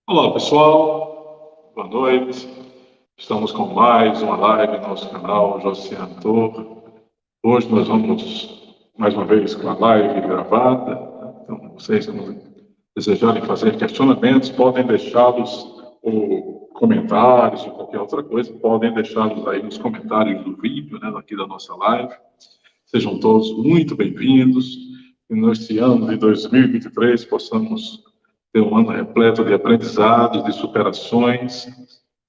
Olá pessoal, boa noite. Estamos com mais uma live no nosso canal Josiane Torre. Hoje nós vamos mais uma vez com a live gravada. Então, vocês que desejarem fazer questionamentos, podem deixá-los ou comentários ou qualquer outra coisa, podem deixá-los aí nos comentários do vídeo, né, aqui da nossa live. Sejam todos muito bem-vindos. E neste ano de 2023 possamos ter um ano repleto de aprendizados, de superações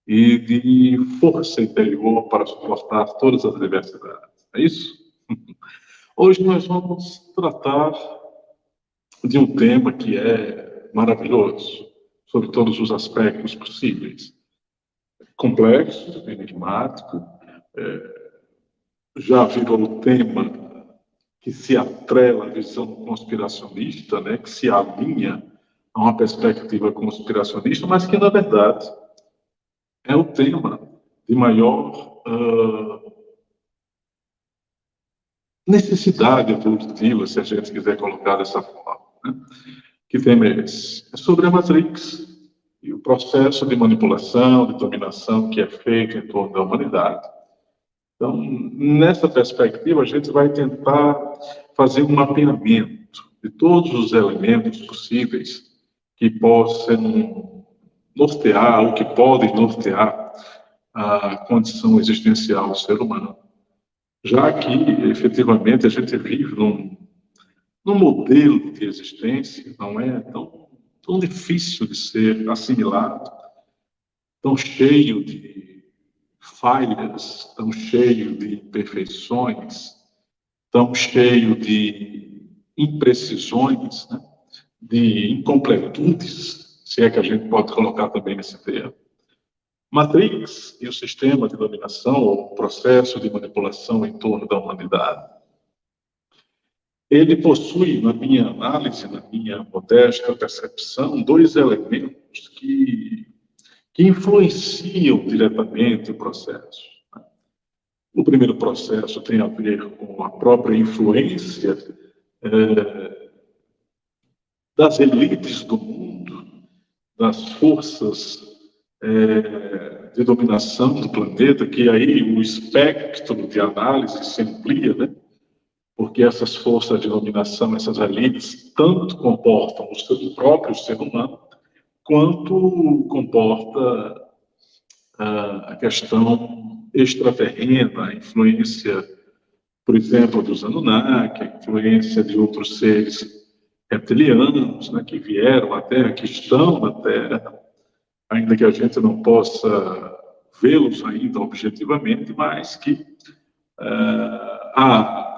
e de força interior para suportar todas as adversidades. É isso? Hoje nós vamos tratar de um tema que é maravilhoso, sobre todos os aspectos possíveis. Complexo, enigmático, já virou o tema que se atrela à visão conspiracionista, né, que se alinha a uma perspectiva conspiracionista, mas que, na verdade, é o tema de maior necessidade evolutiva, se a gente quiser colocar dessa forma. Né? Que tema é esse? É sobre a Matrix e o processo de manipulação, de dominação que é feito em torno da humanidade. Então, nessa perspectiva, a gente vai tentar fazer um mapeamento de todos os elementos possíveis que possam nortear, ou que podem nortear a condição existencial do ser humano. Já que, efetivamente, a gente vive num modelo de existência, não é tão difícil de ser assimilado, tão cheio de falhas, tão cheio de imperfeições, tão cheio de imprecisões, né? De incompletudes, se é que a gente pode colocar também nesse termo. Matrix e o sistema de dominação, ou o processo de manipulação em torno da humanidade, ele possui, na minha análise, na minha modesta percepção, dois elementos que influenciam diretamente o processo. O primeiro processo tem a ver com a própria influência das elites do mundo, das forças de dominação do planeta, que aí o espectro de análise se amplia, né? Porque essas forças de dominação, essas elites, tanto comportam o próprio ser humano, quanto comporta a questão extraterrena, a influência, por exemplo, dos Anunnaki, a influência de outros seres reptilianos, né, que vieram à Terra, que estão na Terra, ainda que a gente não possa vê-los ainda objetivamente, mas que a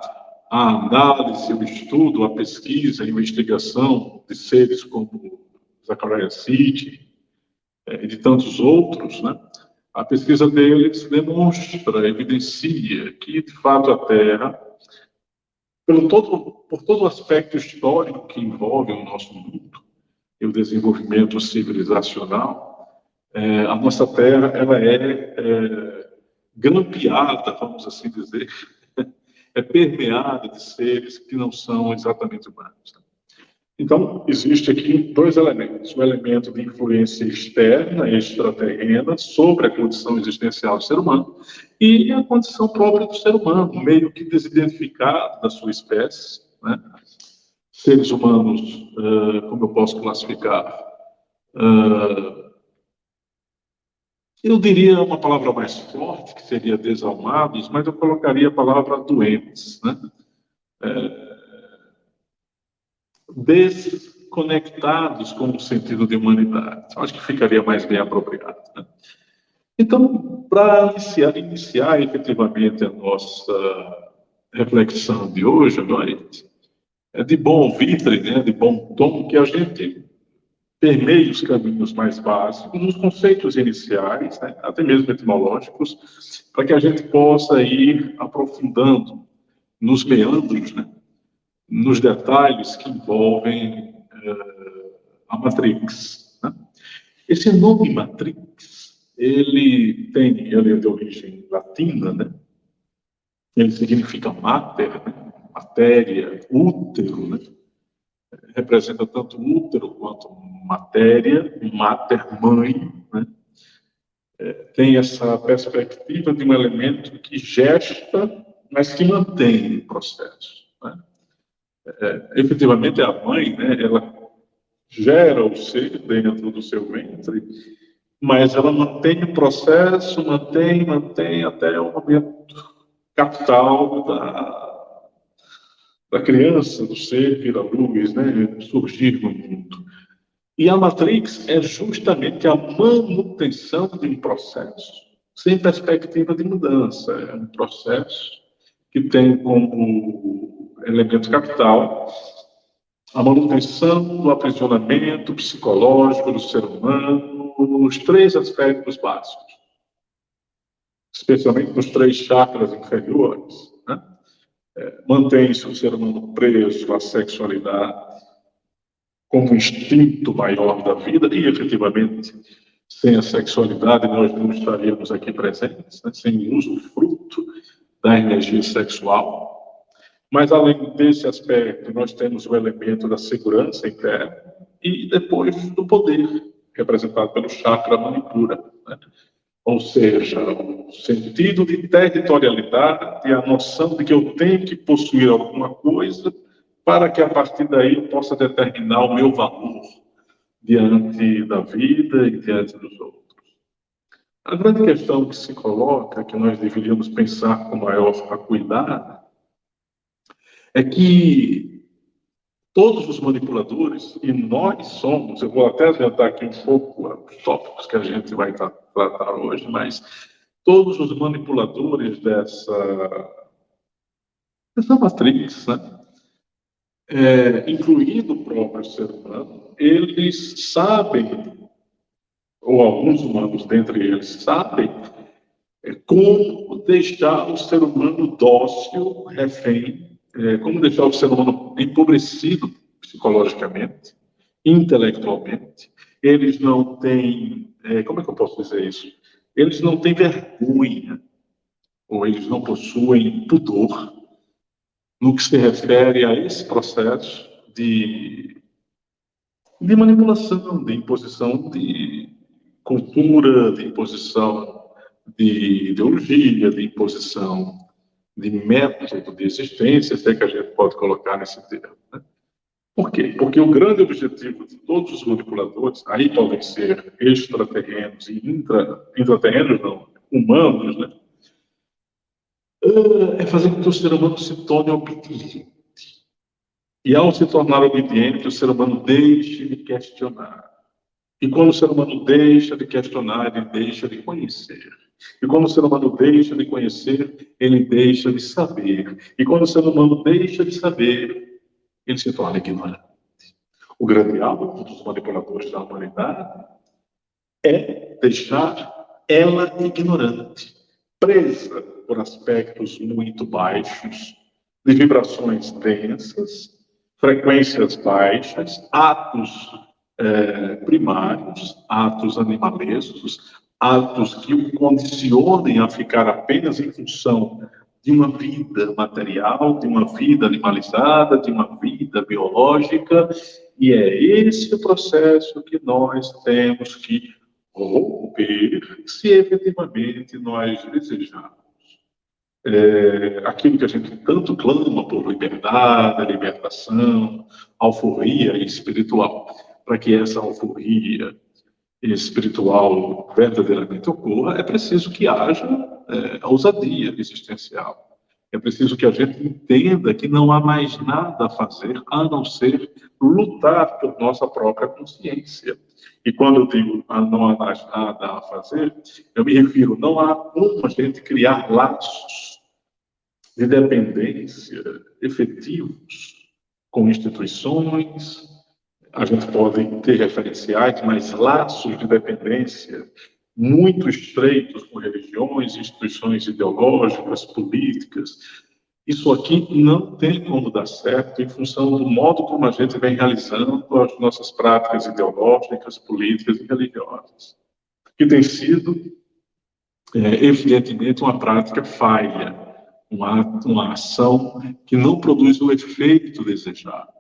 análise, o estudo, a pesquisa, a investigação de seres como Zecharia Sitchin e de tantos outros, né? A pesquisa deles demonstra, evidencia que, de fato, a Terra, por todo o aspecto histórico que envolve o nosso mundo e o desenvolvimento civilizacional, a nossa Terra ela é grampeada, vamos assim dizer, é permeada de seres que não são exatamente humanos. Então, existe aqui dois elementos. O elemento de influência externa, extraterrena, sobre a condição existencial do ser humano, e a condição própria do ser humano, meio que desidentificado da sua espécie. Né? Seres humanos, como eu posso classificar? Eu diria uma palavra mais forte, que seria desalmados, mas eu colocaria a palavra doentes, né? Desconectados com o sentido de humanidade. Acho que ficaria mais bem apropriado. Né? Então, para iniciar efetivamente a nossa reflexão de hoje à noite, é de bom ouvitre, né, de bom tom, que a gente permeie os caminhos mais básicos, os conceitos iniciais, né, até mesmo etimológicos, para que a gente possa ir aprofundando nos meandros, né, nos detalhes que envolvem a Matrix. Né? Esse nome Matrix, ele é de origem latina, né? Ele significa mater, né? Matéria, útero, né? Representa tanto o útero quanto matéria, mater, mãe, né? Tem essa perspectiva de um elemento que gesta, mas que mantém o processo, né? Efetivamente, a mãe, né, ela gera o ser dentro do seu ventre, mas ela mantém o processo, mantém até o momento capital da criança, do ser vir à luz, né, surgir no mundo. E a Matrix é justamente a manutenção de um processo, sem perspectiva de mudança. É um processo que tem como elemento capital a manutenção do aprisionamento psicológico do ser humano nos três aspectos básicos, especialmente nos três chakras inferiores, né? Mantém-se o ser humano preso à sexualidade como um instinto maior da vida, e efetivamente, sem a sexualidade, nós não estaríamos aqui presentes, né? Sem o usufruto da energia sexual. Mas, além desse aspecto, nós temos o elemento da segurança interna e depois do poder, representado pelo chakra manipura, né? Ou seja, o sentido de territorialidade e a noção de que eu tenho que possuir alguma coisa para que, a partir daí, eu possa determinar o meu valor diante da vida e diante dos outros. A grande questão que se coloca, que nós deveríamos pensar com maior acuidade, é que todos os manipuladores, e nós somos, eu vou até adiantar aqui um pouco os tópicos que a gente vai tratar hoje, mas todos os manipuladores dessa matrix, né, incluindo o próprio ser humano, eles sabem, ou alguns humanos dentre eles sabem, como deixar o ser humano dócil, refém, como deixar o ser humano empobrecido psicologicamente, intelectualmente. Eles não têm, como é que eu posso dizer isso? Eles não têm vergonha, ou eles não possuem pudor no que se refere a esse processo de manipulação, de imposição de cultura, de imposição de ideologia, de imposição de método de existência, se é que a gente pode colocar nesse termo, né? Por quê? Porque o grande objetivo de todos os manipuladores, aí podem ser extraterrenos e intraterrenos, não, humanos, né? É fazer com que o ser humano se torne obediente. E ao se tornar obediente, o ser humano deixe de questionar. E quando o ser humano deixa de questionar, ele deixa de conhecer. E quando o ser humano deixa de conhecer, ele deixa de saber. E quando o ser humano deixa de saber, ele se torna ignorante. O grande alvo dos manipuladores da humanidade é deixar ela ignorante, presa por aspectos muito baixos, de vibrações densas, frequências baixas, atos primários, atos animalescos, atos que o condicionem a ficar apenas em função de uma vida material, de uma vida animalizada, de uma vida biológica, e é esse o processo que nós temos que romper, se efetivamente nós desejarmos aquilo que a gente tanto clama por liberdade, libertação, alforria espiritual. Para que essa alforria espiritual verdadeiramente ocorra, é preciso que haja ousadia existencial. É preciso que a gente entenda que não há mais nada a fazer a não ser lutar por nossa própria consciência. E quando eu digo não há mais nada a fazer, eu me refiro, não há como a gente criar laços de dependência efetivos com instituições. A gente pode ter referenciais, mas laços de dependência muito estreitos com religiões, instituições ideológicas, políticas. Isso aqui não tem como dar certo em função do modo como a gente vem realizando as nossas práticas ideológicas, políticas e religiosas, que tem sido, evidentemente, uma prática falha, uma ação que não produz o efeito desejado.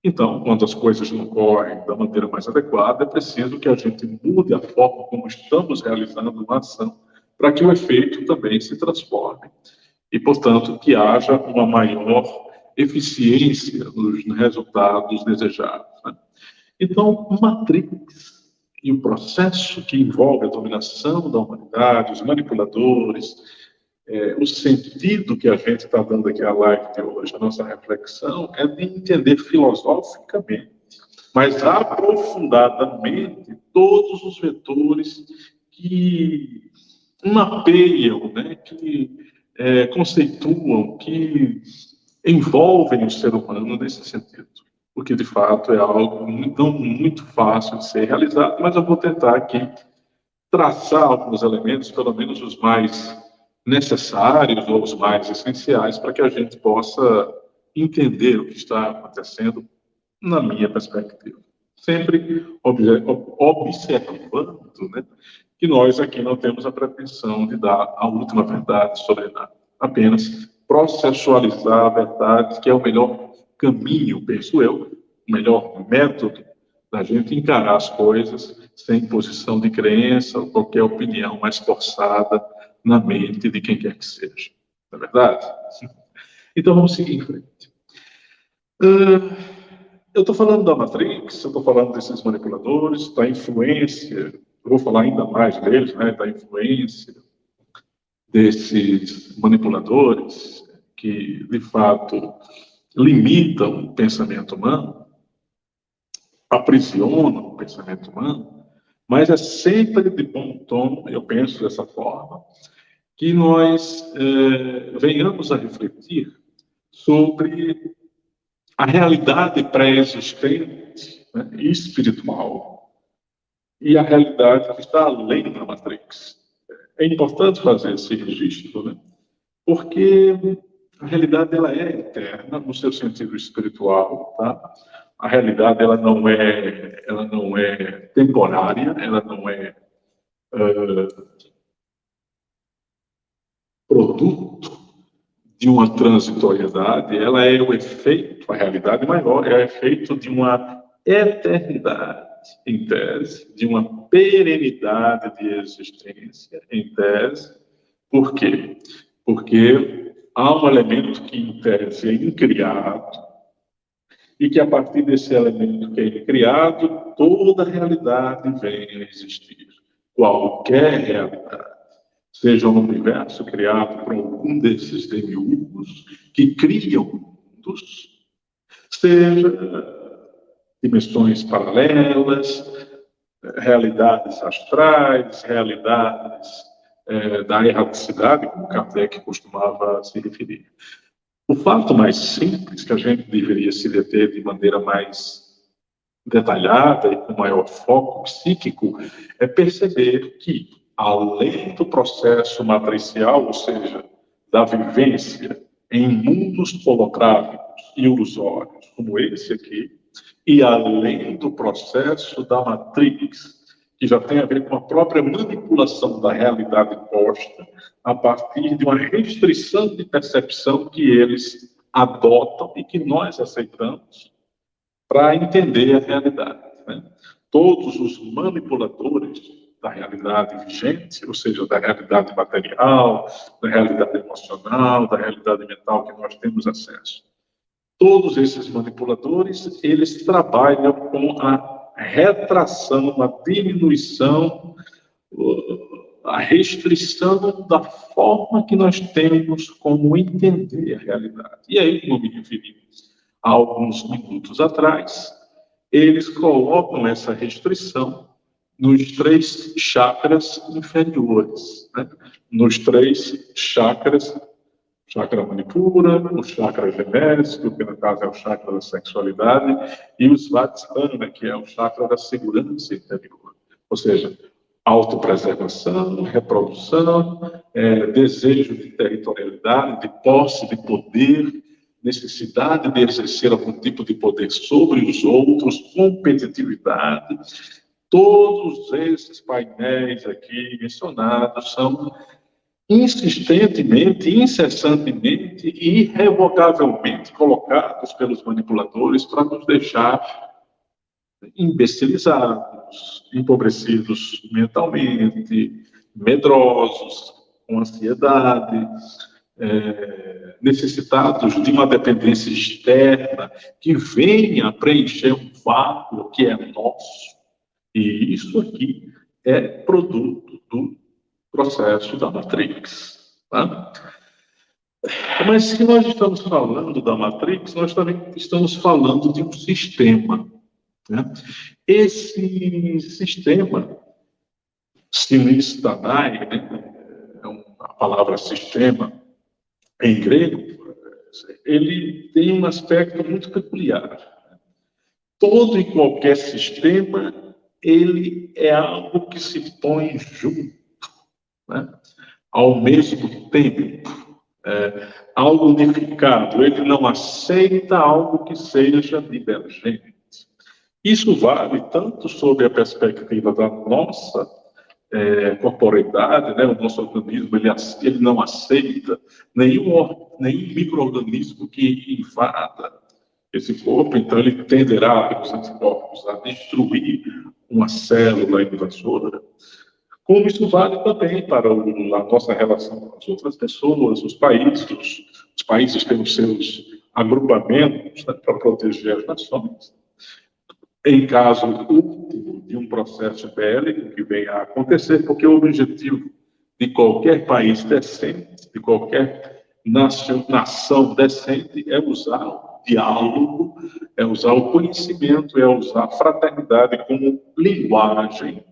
Então, quando as coisas não correm da maneira mais adequada, é preciso que a gente mude a forma como estamos realizando uma ação para que o efeito também se transforme e, portanto, que haja uma maior eficiência nos resultados desejados, né? Então, Matrix e o processo que envolve a dominação da humanidade, os manipuladores, o sentido que a gente está dando aqui à live de hoje, a nossa reflexão, é de entender filosoficamente, mas aprofundadamente, todos os vetores que mapeiam, né, que conceituam, que envolvem o ser humano nesse sentido. Porque, de fato, é algo não muito fácil de ser realizado, mas eu vou tentar aqui traçar alguns elementos, pelo menos os mais necessários ou os mais essenciais, para que a gente possa entender o que está acontecendo na minha perspectiva. Sempre observando, né, que nós aqui não temos a pretensão de dar a última verdade sobre nada, apenas processualizar a verdade, que é o melhor caminho, penso eu, o melhor método da gente encarar as coisas sem posição de crença ou qualquer opinião mais forçada na mente de quem quer que seja. Não é verdade? Então vamos seguir em frente. Eu estou falando da Matrix, eu estou falando desses manipuladores, da influência, eu vou falar ainda mais deles, né, da influência desses manipuladores que, de fato, limitam o pensamento humano, aprisionam o pensamento humano, mas é sempre de bom tom, eu penso dessa forma, que nós venhamos a refletir sobre a realidade pré-existente, né, espiritual, e a realidade que está além da Matrix. É importante fazer esse registro, né? Porque a realidade ela é eterna no seu sentido espiritual, tá? A realidade ela não é temporária, ela não é produto de uma transitoriedade, ela é o efeito, a realidade maior é o efeito de uma eternidade, em tese, de uma perenidade de existência, em tese. Por quê? Porque há um elemento que, em tese, é incriado, e que, a partir desse elemento que é incriado, toda a realidade vem a existir. Qualquer realidade, seja um universo criado por algum desses demiurgos que criam mundos, seja dimensões paralelas, realidades astrais, realidades da erraticidade, como Kardec costumava se referir. O fato mais simples, que a gente deveria se deter de maneira mais detalhada e com maior foco psíquico, é perceber que, além do processo matricial, ou seja, da vivência em mundos holográficos e ilusórios, como esse aqui, e além do processo da Matrix, que já tem a ver com a própria manipulação da realidade posta a partir de uma restrição de percepção que eles adotam e que nós aceitamos para entender a realidade, né? Todos os manipuladores da realidade vigente, ou seja, da realidade material, da realidade emocional, da realidade mental que nós temos acesso. Todos esses manipuladores, eles trabalham com a retração, a diminuição, a restrição da forma que nós temos como entender a realidade. E aí, como me referi há alguns minutos atrás, eles colocam essa restrição nos 3 chakras inferiores, né? Nos 3 chakras, chakra manipura, o chakra genésico, que no caso é o chakra da sexualidade, e o svadhisthana, que é o chakra da segurança interior. Ou seja, autopreservação, reprodução, desejo de territorialidade, de posse de poder, necessidade de exercer algum tipo de poder sobre os outros, competitividade. Todos esses painéis aqui mencionados são insistentemente, incessantemente e irrevogavelmente colocados pelos manipuladores para nos deixar imbecilizados, empobrecidos mentalmente, medrosos, com ansiedade, necessitados de uma dependência externa que venha preencher um vácuo que é nosso. E isso aqui é produto do processo da Matrix. Tá? Mas se nós estamos falando da Matrix, nós também estamos falando de um sistema. Né? Esse sistema, Sinis Danae, né? A palavra sistema em grego, ele tem um aspecto muito peculiar. Todo e qualquer sistema, ele é algo que se põe junto, né? Ao mesmo tempo, algo unificado. Ele não aceita algo que seja divergente. Isso vale tanto sob a perspectiva da nossa corporeidade, né? O nosso organismo ele não aceita nenhum micro-organismo que invada esse corpo, então ele tenderá, pelos anticorpos, a destruir uma célula invasora. Como isso vale também para a nossa relação com as outras pessoas, os países têm os seus agrupamentos, né, para proteger as nações. Em caso último de um processo bélico que venha a acontecer, porque o objetivo de qualquer país decente, de qualquer nação decente, é usar o diálogo, é usar o conhecimento, é usar a fraternidade como linguagem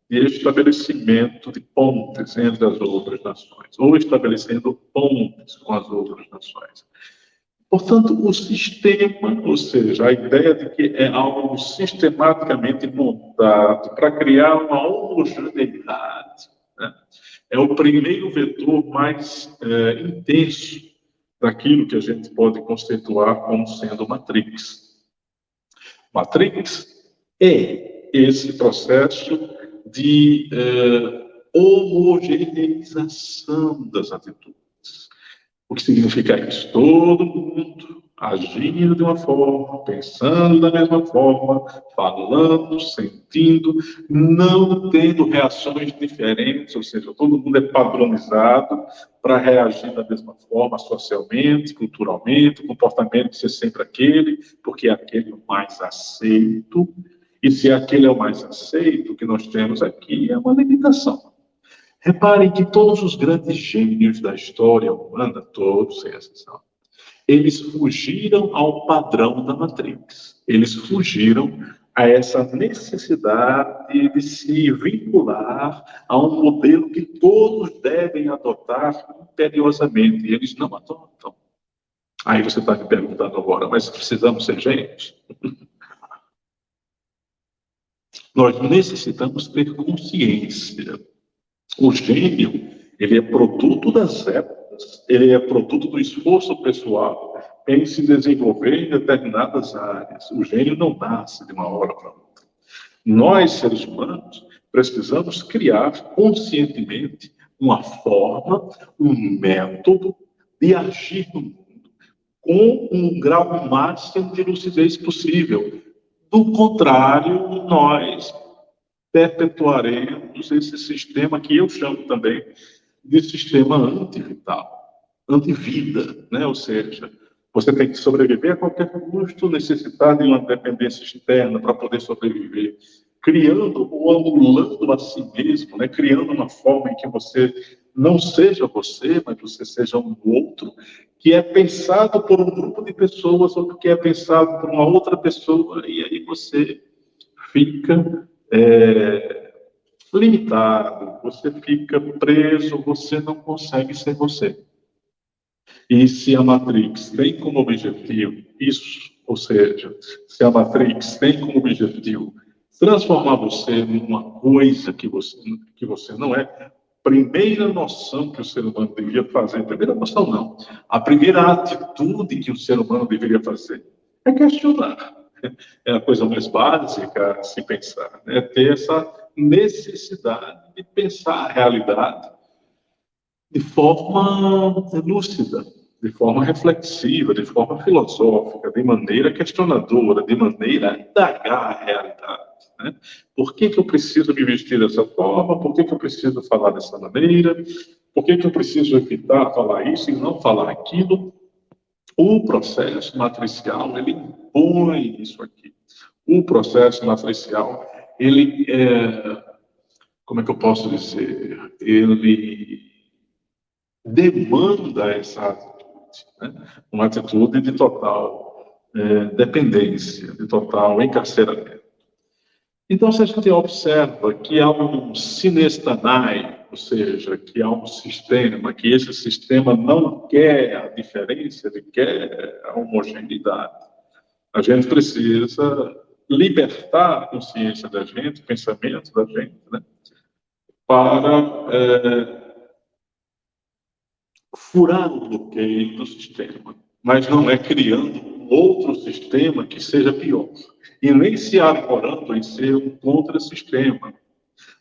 de estabelecimento de pontes entre as outras nações, ou estabelecendo pontes com as outras nações. Portanto, o sistema, ou seja, a ideia de que é algo sistematicamente montado para criar uma homogeneidade, né? É o primeiro vetor mais intenso daquilo que a gente pode conceituar como sendo Matrix. Matrix é esse processo de homogeneização das atitudes. O que significa isso? Todo mundo agindo de uma forma, pensando da mesma forma, falando, sentindo, não tendo reações diferentes, ou seja, todo mundo é padronizado para reagir da mesma forma, socialmente, culturalmente, o comportamento ser sempre aquele, porque é aquele o mais aceito, e se aquele é o mais aceito, o que nós temos aqui é uma limitação. Reparem que todos os grandes gênios da história humana, todos, sem exceção, eles fugiram ao padrão da Matrix. Eles fugiram a essa necessidade de se vincular a um modelo que todos devem adotar imperiosamente. E eles não adotam. Aí você está me perguntando agora, mas precisamos ser gênios? Nós necessitamos ter consciência. O gênio, ele é produto das épocas, ele é produto do esforço pessoal em se desenvolver em determinadas áreas. O gênio não nasce de uma hora para outra. Nós, seres humanos, precisamos criar conscientemente uma forma, um método de agir no mundo com um grau máximo de lucidez possível. Do contrário, nós perpetuaremos esse sistema que eu chamo também de sistema antivital, antivida, né? Ou seja, você tem que sobreviver a qualquer custo, necessitar de uma dependência externa para poder sobreviver, criando ou anulando a si mesmo, né? Criando uma forma em que você não seja você, mas você seja um outro, que é pensado por um grupo de pessoas ou que é pensado por uma outra pessoa, e aí você fica limitado, você fica preso, você não consegue ser você. E se a Matrix tem como objetivo isso, ou seja, se a Matrix tem como objetivo transformar você numa coisa que você não é, primeira noção que o ser humano deveria fazer, primeira noção não, a primeira atitude que o ser humano deveria fazer é questionar. É a coisa mais básica a se pensar, né? Ter essa necessidade de pensar a realidade de forma lúcida, de forma reflexiva, de forma filosófica, de maneira questionadora, de maneira a indagar a realidade. Né? Por que eu preciso me vestir dessa forma? Por que eu preciso falar dessa maneira? Por que eu preciso evitar falar isso e não falar aquilo? O processo matricial, ele impõe isso aqui. O processo matricial, ele, como é que eu posso dizer? Ele demanda essa atitude, né? Uma atitude de total dependência, de total encarceramento. Então, se a gente observa que há um sinestanai, ou seja, que há um sistema, que esse sistema não quer a diferença, ele quer a homogeneidade, a gente precisa libertar a consciência da gente, o pensamento da gente, né, para furar o bloqueio do sistema, mas não é criando um outro sistema que seja pior, e nem se arvorando em ser um contra-sistema.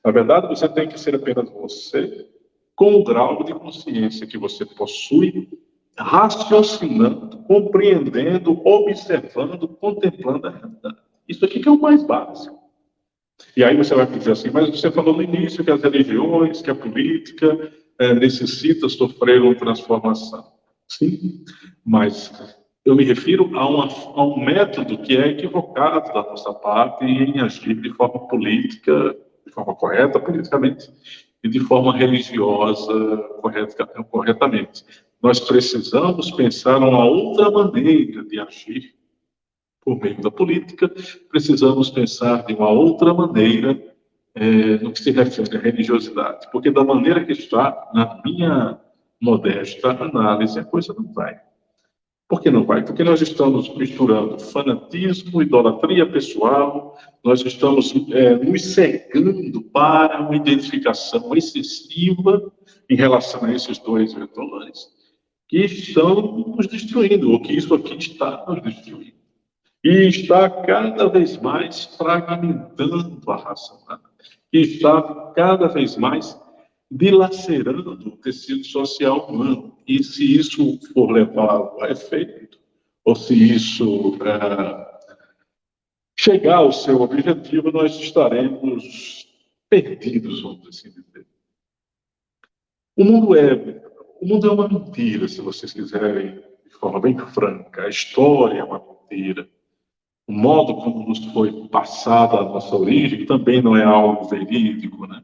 Na verdade, você tem que ser apenas você, com o grau de consciência que você possui, raciocinando, compreendendo, observando, contemplando a realidade. Isso aqui que é o mais básico. E aí você vai dizer assim, mas você falou no início que as religiões, que a política necessita sofrer uma transformação. Sim, mas eu me refiro a um método que é equivocado da nossa parte em agir de forma política, de forma correta, politicamente, e de forma religiosa, corretamente. Nós precisamos pensar uma outra maneira de agir por meio da política, precisamos pensar de uma outra maneira no que se refere à religiosidade, porque da maneira que está, na minha modesta análise, a coisa não vai. Por que não vai? Porque nós estamos misturando fanatismo, idolatria pessoal, nós estamos nos cegando para uma identificação excessiva em relação a esses dois vetores que estão nos destruindo, ou que isso aqui está nos destruindo. E está cada vez mais fragmentando a raça humana. E está cada vez mais dilacerando o tecido social humano. E se isso for levado a efeito, ou se isso chegar ao seu objetivo, nós estaremos perdidos, vamos assim dizer. O mundo é uma mentira, se vocês quiserem, de forma bem franca. A história é uma mentira. O modo como nos foi passada a nossa origem também não é algo verídico, né?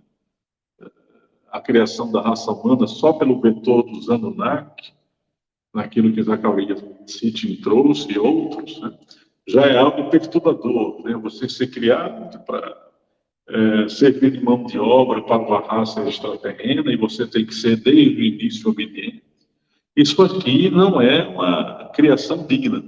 A criação da raça humana só pelo vetor dos Anunnaki, naquilo que Zecharia Sitchin trouxe e outros, né? Já é algo perturbador, né? Você ser criado para servir de mão de obra para uma raça extraterrena e você tem que ser desde o início obediente. Isso aqui não é uma criação digna.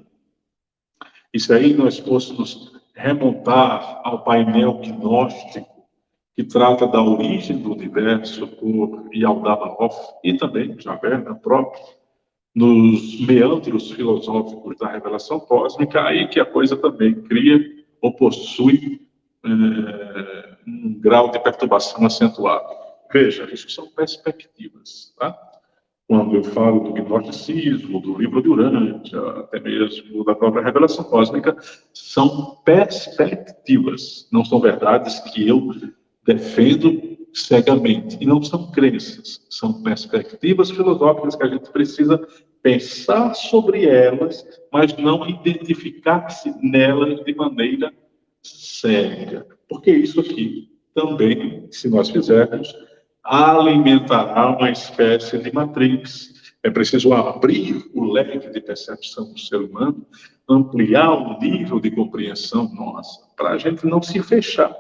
E se aí nós fôssemos remontar ao painel gnóstico, que trata da origem do universo, por Yaldabaoth Hoff e também Javerna próprio, nos meandros filosóficos da revelação cósmica, aí que a coisa também cria ou possui um grau de perturbação acentuado. Veja, isso são perspectivas, tá? Quando eu falo do gnosticismo, do livro de Urântia, até mesmo da própria revelação cósmica, são perspectivas, não são verdades que eu defendo cegamente. E não são crenças, são perspectivas filosóficas que a gente precisa pensar sobre elas, mas não identificar-se nelas de maneira cega. Porque isso aqui também, se nós fizermos, alimentará uma espécie de matrix. É preciso abrir o leque de percepção do ser humano, ampliar o nível de compreensão nossa, para a gente não se fechar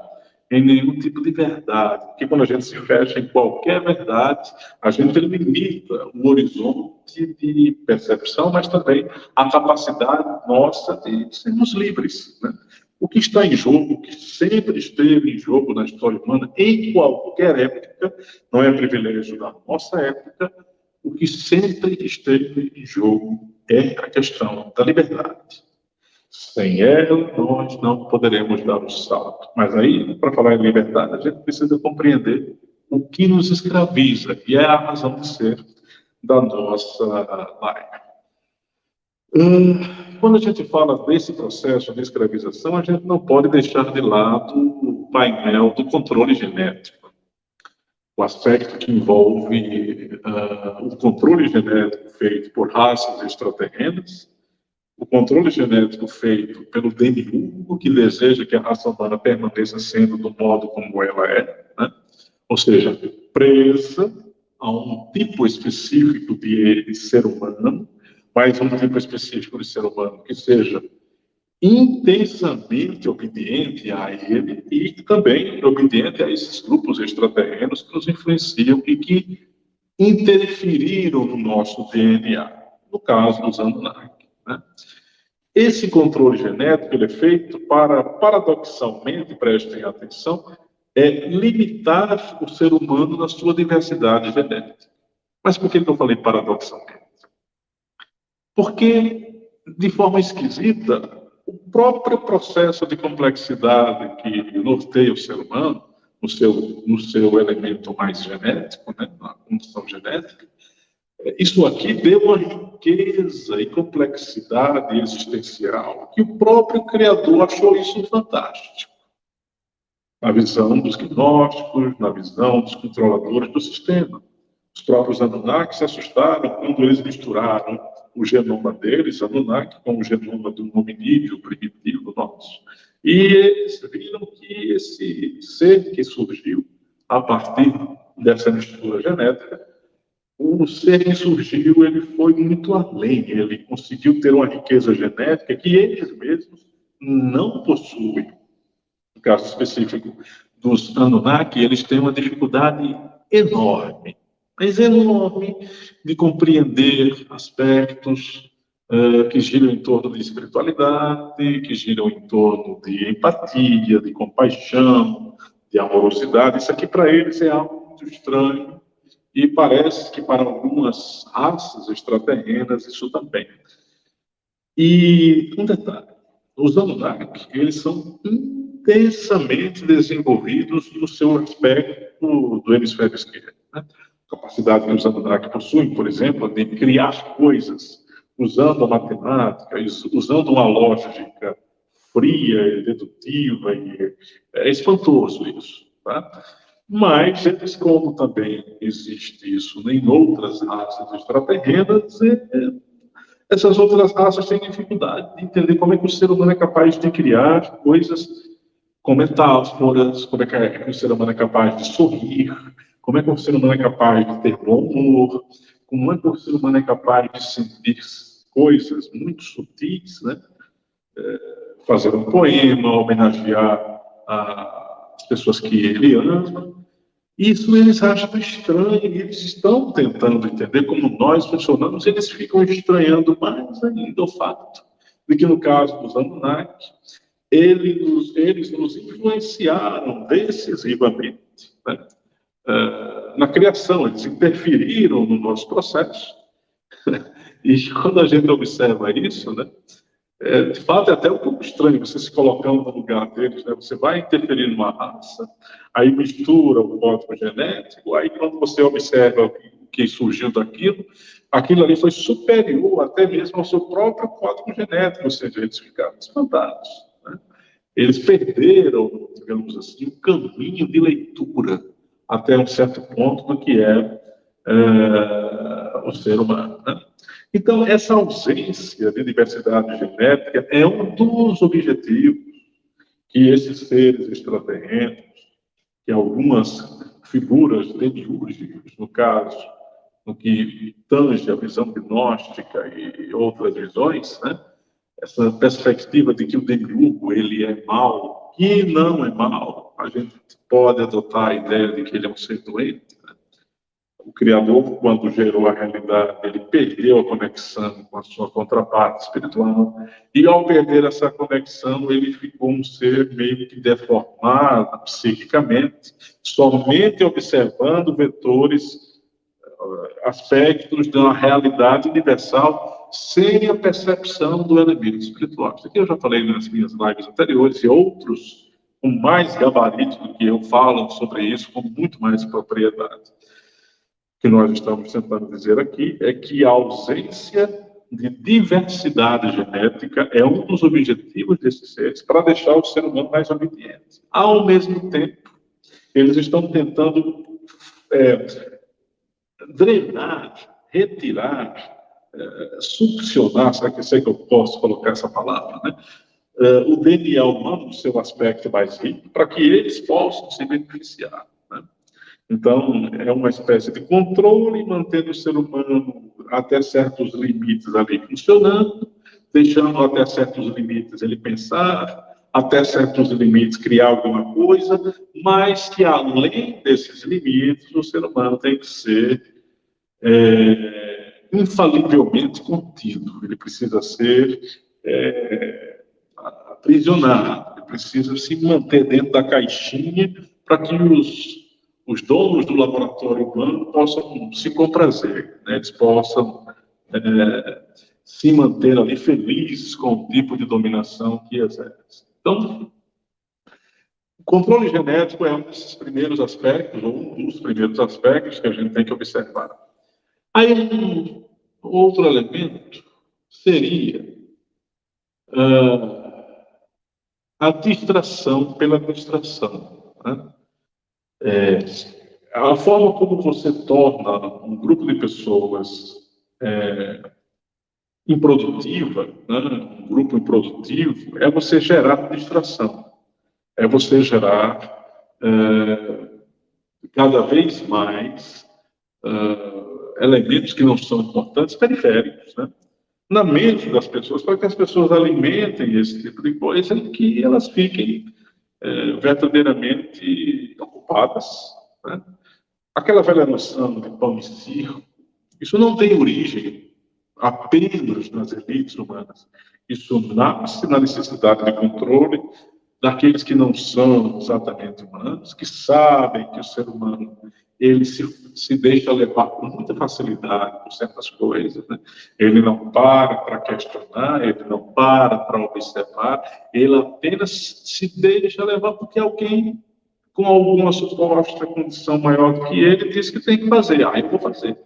em nenhum tipo de verdade. Porque quando a gente se fecha em qualquer verdade, a gente limita o horizonte de percepção, mas também a capacidade nossa de sermos livres, né? O que está em jogo, o que sempre esteve em jogo na história humana, em qualquer época, não é privilégio da nossa época, o que sempre esteve em jogo é a questão da liberdade. Sem ela, nós não poderemos dar o salto. Mas aí, para falar em liberdade, a gente precisa compreender o que nos escraviza, e é a razão de ser da nossa live. Quando a gente fala desse processo de escravização, a gente não pode deixar de lado o painel do controle genético, o aspecto que envolve o controle genético feito por raças extraterrenas, o controle genético feito pelo demiurgo, que deseja que a raça humana permaneça sendo do modo como ela é, né? Ou seja, presa a um tipo específico de ser humano, mas um tipo específico de ser humano que seja intensamente obediente a ele e também obediente a esses grupos extraterrenos que nos influenciam e que interferiram no nosso DNA, no caso dos Anunnaki, né? Esse controle genético ele é feito para, paradoxalmente, prestem atenção, limitar o ser humano na sua diversidade genética. Mas por que eu falei paradoxalmente? Porque, de forma esquisita, o próprio processo de complexidade que norteia o ser humano, no seu elemento mais genético, né, na condição genética, isso aqui deu uma riqueza e complexidade existencial que o próprio Criador achou isso fantástico. Na visão dos gnósticos, na visão dos controladores do sistema. Os próprios Anunnaki se assustaram quando eles misturaram o genoma deles, Anunnaki, com o genoma do hominídeo primitivo nosso. E eles viram que esse ser que surgiu a partir dessa mistura genética, o ser que surgiu, ele foi muito além, ele conseguiu ter uma riqueza genética que eles mesmos não possuem. No caso específico dos Anunnaki, eles têm uma dificuldade enorme, mas enorme, de compreender aspectos que giram em torno de espiritualidade, que giram em torno de empatia, de compaixão, de amorosidade. Isso aqui para eles é algo muito estranho e parece que para algumas raças extraterrenas isso também. E um detalhe, os Anunnaki, eles são intensamente desenvolvidos no seu aspecto do hemisfério esquerdo, né? A capacidade que os Anunnaki possuem, por exemplo, de criar coisas usando a matemática, usando uma lógica fria e dedutiva, e é espantoso isso, tá? Mas, como também existe isso em outras raças extraterrenas, essas outras raças têm dificuldade de entender como é que o ser humano é capaz de criar coisas com metáforas, como é que o ser humano é capaz de sorrir, como é que o ser humano é capaz de ter bom humor, como é que o ser humano é capaz de sentir coisas muito sutis, né? Fazer um poema, homenagear as pessoas que ele ama. Isso eles acham estranho, e eles estão tentando entender como nós funcionamos, eles ficam estranhando mais ainda o fato de que, no caso dos Anunnaki, eles nos influenciaram decisivamente, né, na criação, eles interferiram no nosso processo. E quando a gente observa isso, né, de fato, é até um pouco estranho você se colocando no lugar deles, né? Você vai interferir numa raça, aí mistura o código genético, aí quando você observa o que surgiu daquilo, aquilo ali foi superior até mesmo ao seu próprio código genético, ou seja, eles ficaram espantados, né? Eles perderam, digamos assim, o caminho de leitura até um certo ponto do que é o ser humano, né? Então, essa ausência de diversidade genética é um dos objetivos que esses seres extraterrenos, que algumas figuras demiúrgicas, no caso, no que tange a visão gnóstica e outras visões, né? Essa perspectiva de que o demiurgo ele é mau, que não é mau, a gente pode adotar a ideia de que ele é um ser doente. O Criador, quando gerou a realidade, ele perdeu a conexão com a sua contraparte espiritual. E, ao perder essa conexão, ele ficou um ser meio que deformado psiquicamente, somente observando vetores, aspectos de uma realidade universal, sem a percepção do elemento espiritual. Isso aqui eu já falei nas minhas lives anteriores, e outros com mais gabarito do que eu, falam sobre isso com muito mais propriedade. O que nós estamos tentando dizer aqui é que a ausência de diversidade genética é um dos objetivos desses seres para deixar o ser humano mais obediente. Ao mesmo tempo, eles estão tentando drenar, retirar, succionar, será que sei que eu posso colocar essa palavra, né? O DNA humano, no seu aspecto mais rico, para que eles possam se beneficiar, né? Então, é uma espécie de controle, mantendo o ser humano até certos limites ali funcionando, deixando até certos limites ele pensar, até certos limites criar alguma coisa, mas que além desses limites, o ser humano tem que ser infalivelmente contido. Ele precisa ser aprisionado, ele precisa se manter dentro da caixinha para que os donos do laboratório humano possam se comprazer, né? Eles possam se manter ali felizes com o tipo de dominação que exerce. Então, o controle genético é um desses primeiros aspectos, ou um dos primeiros aspectos que a gente tem que observar. Aí, um outro elemento seria a distração pela distração, né? A forma como você torna um grupo de pessoas improdutiva, né? Um grupo improdutivo, é você gerar distração, é você gerar cada vez mais elementos que não são importantes, periféricos, né? Na mente das pessoas, para que as pessoas alimentem esse tipo de coisa e que elas fiquem verdadeiramente ocupadas, né? Aquela velha noção de pão e circo, isso não tem origem apenas nas elites humanas. Isso nasce na necessidade de controle daqueles que não são exatamente humanos, que sabem que o ser humano ele se deixa levar com muita facilidade por certas coisas, né? Ele não para questionar, ele não para observar, ele apenas se deixa levar porque alguém com alguma suposta condição maior do que ele diz que tem que fazer. Eu vou fazer.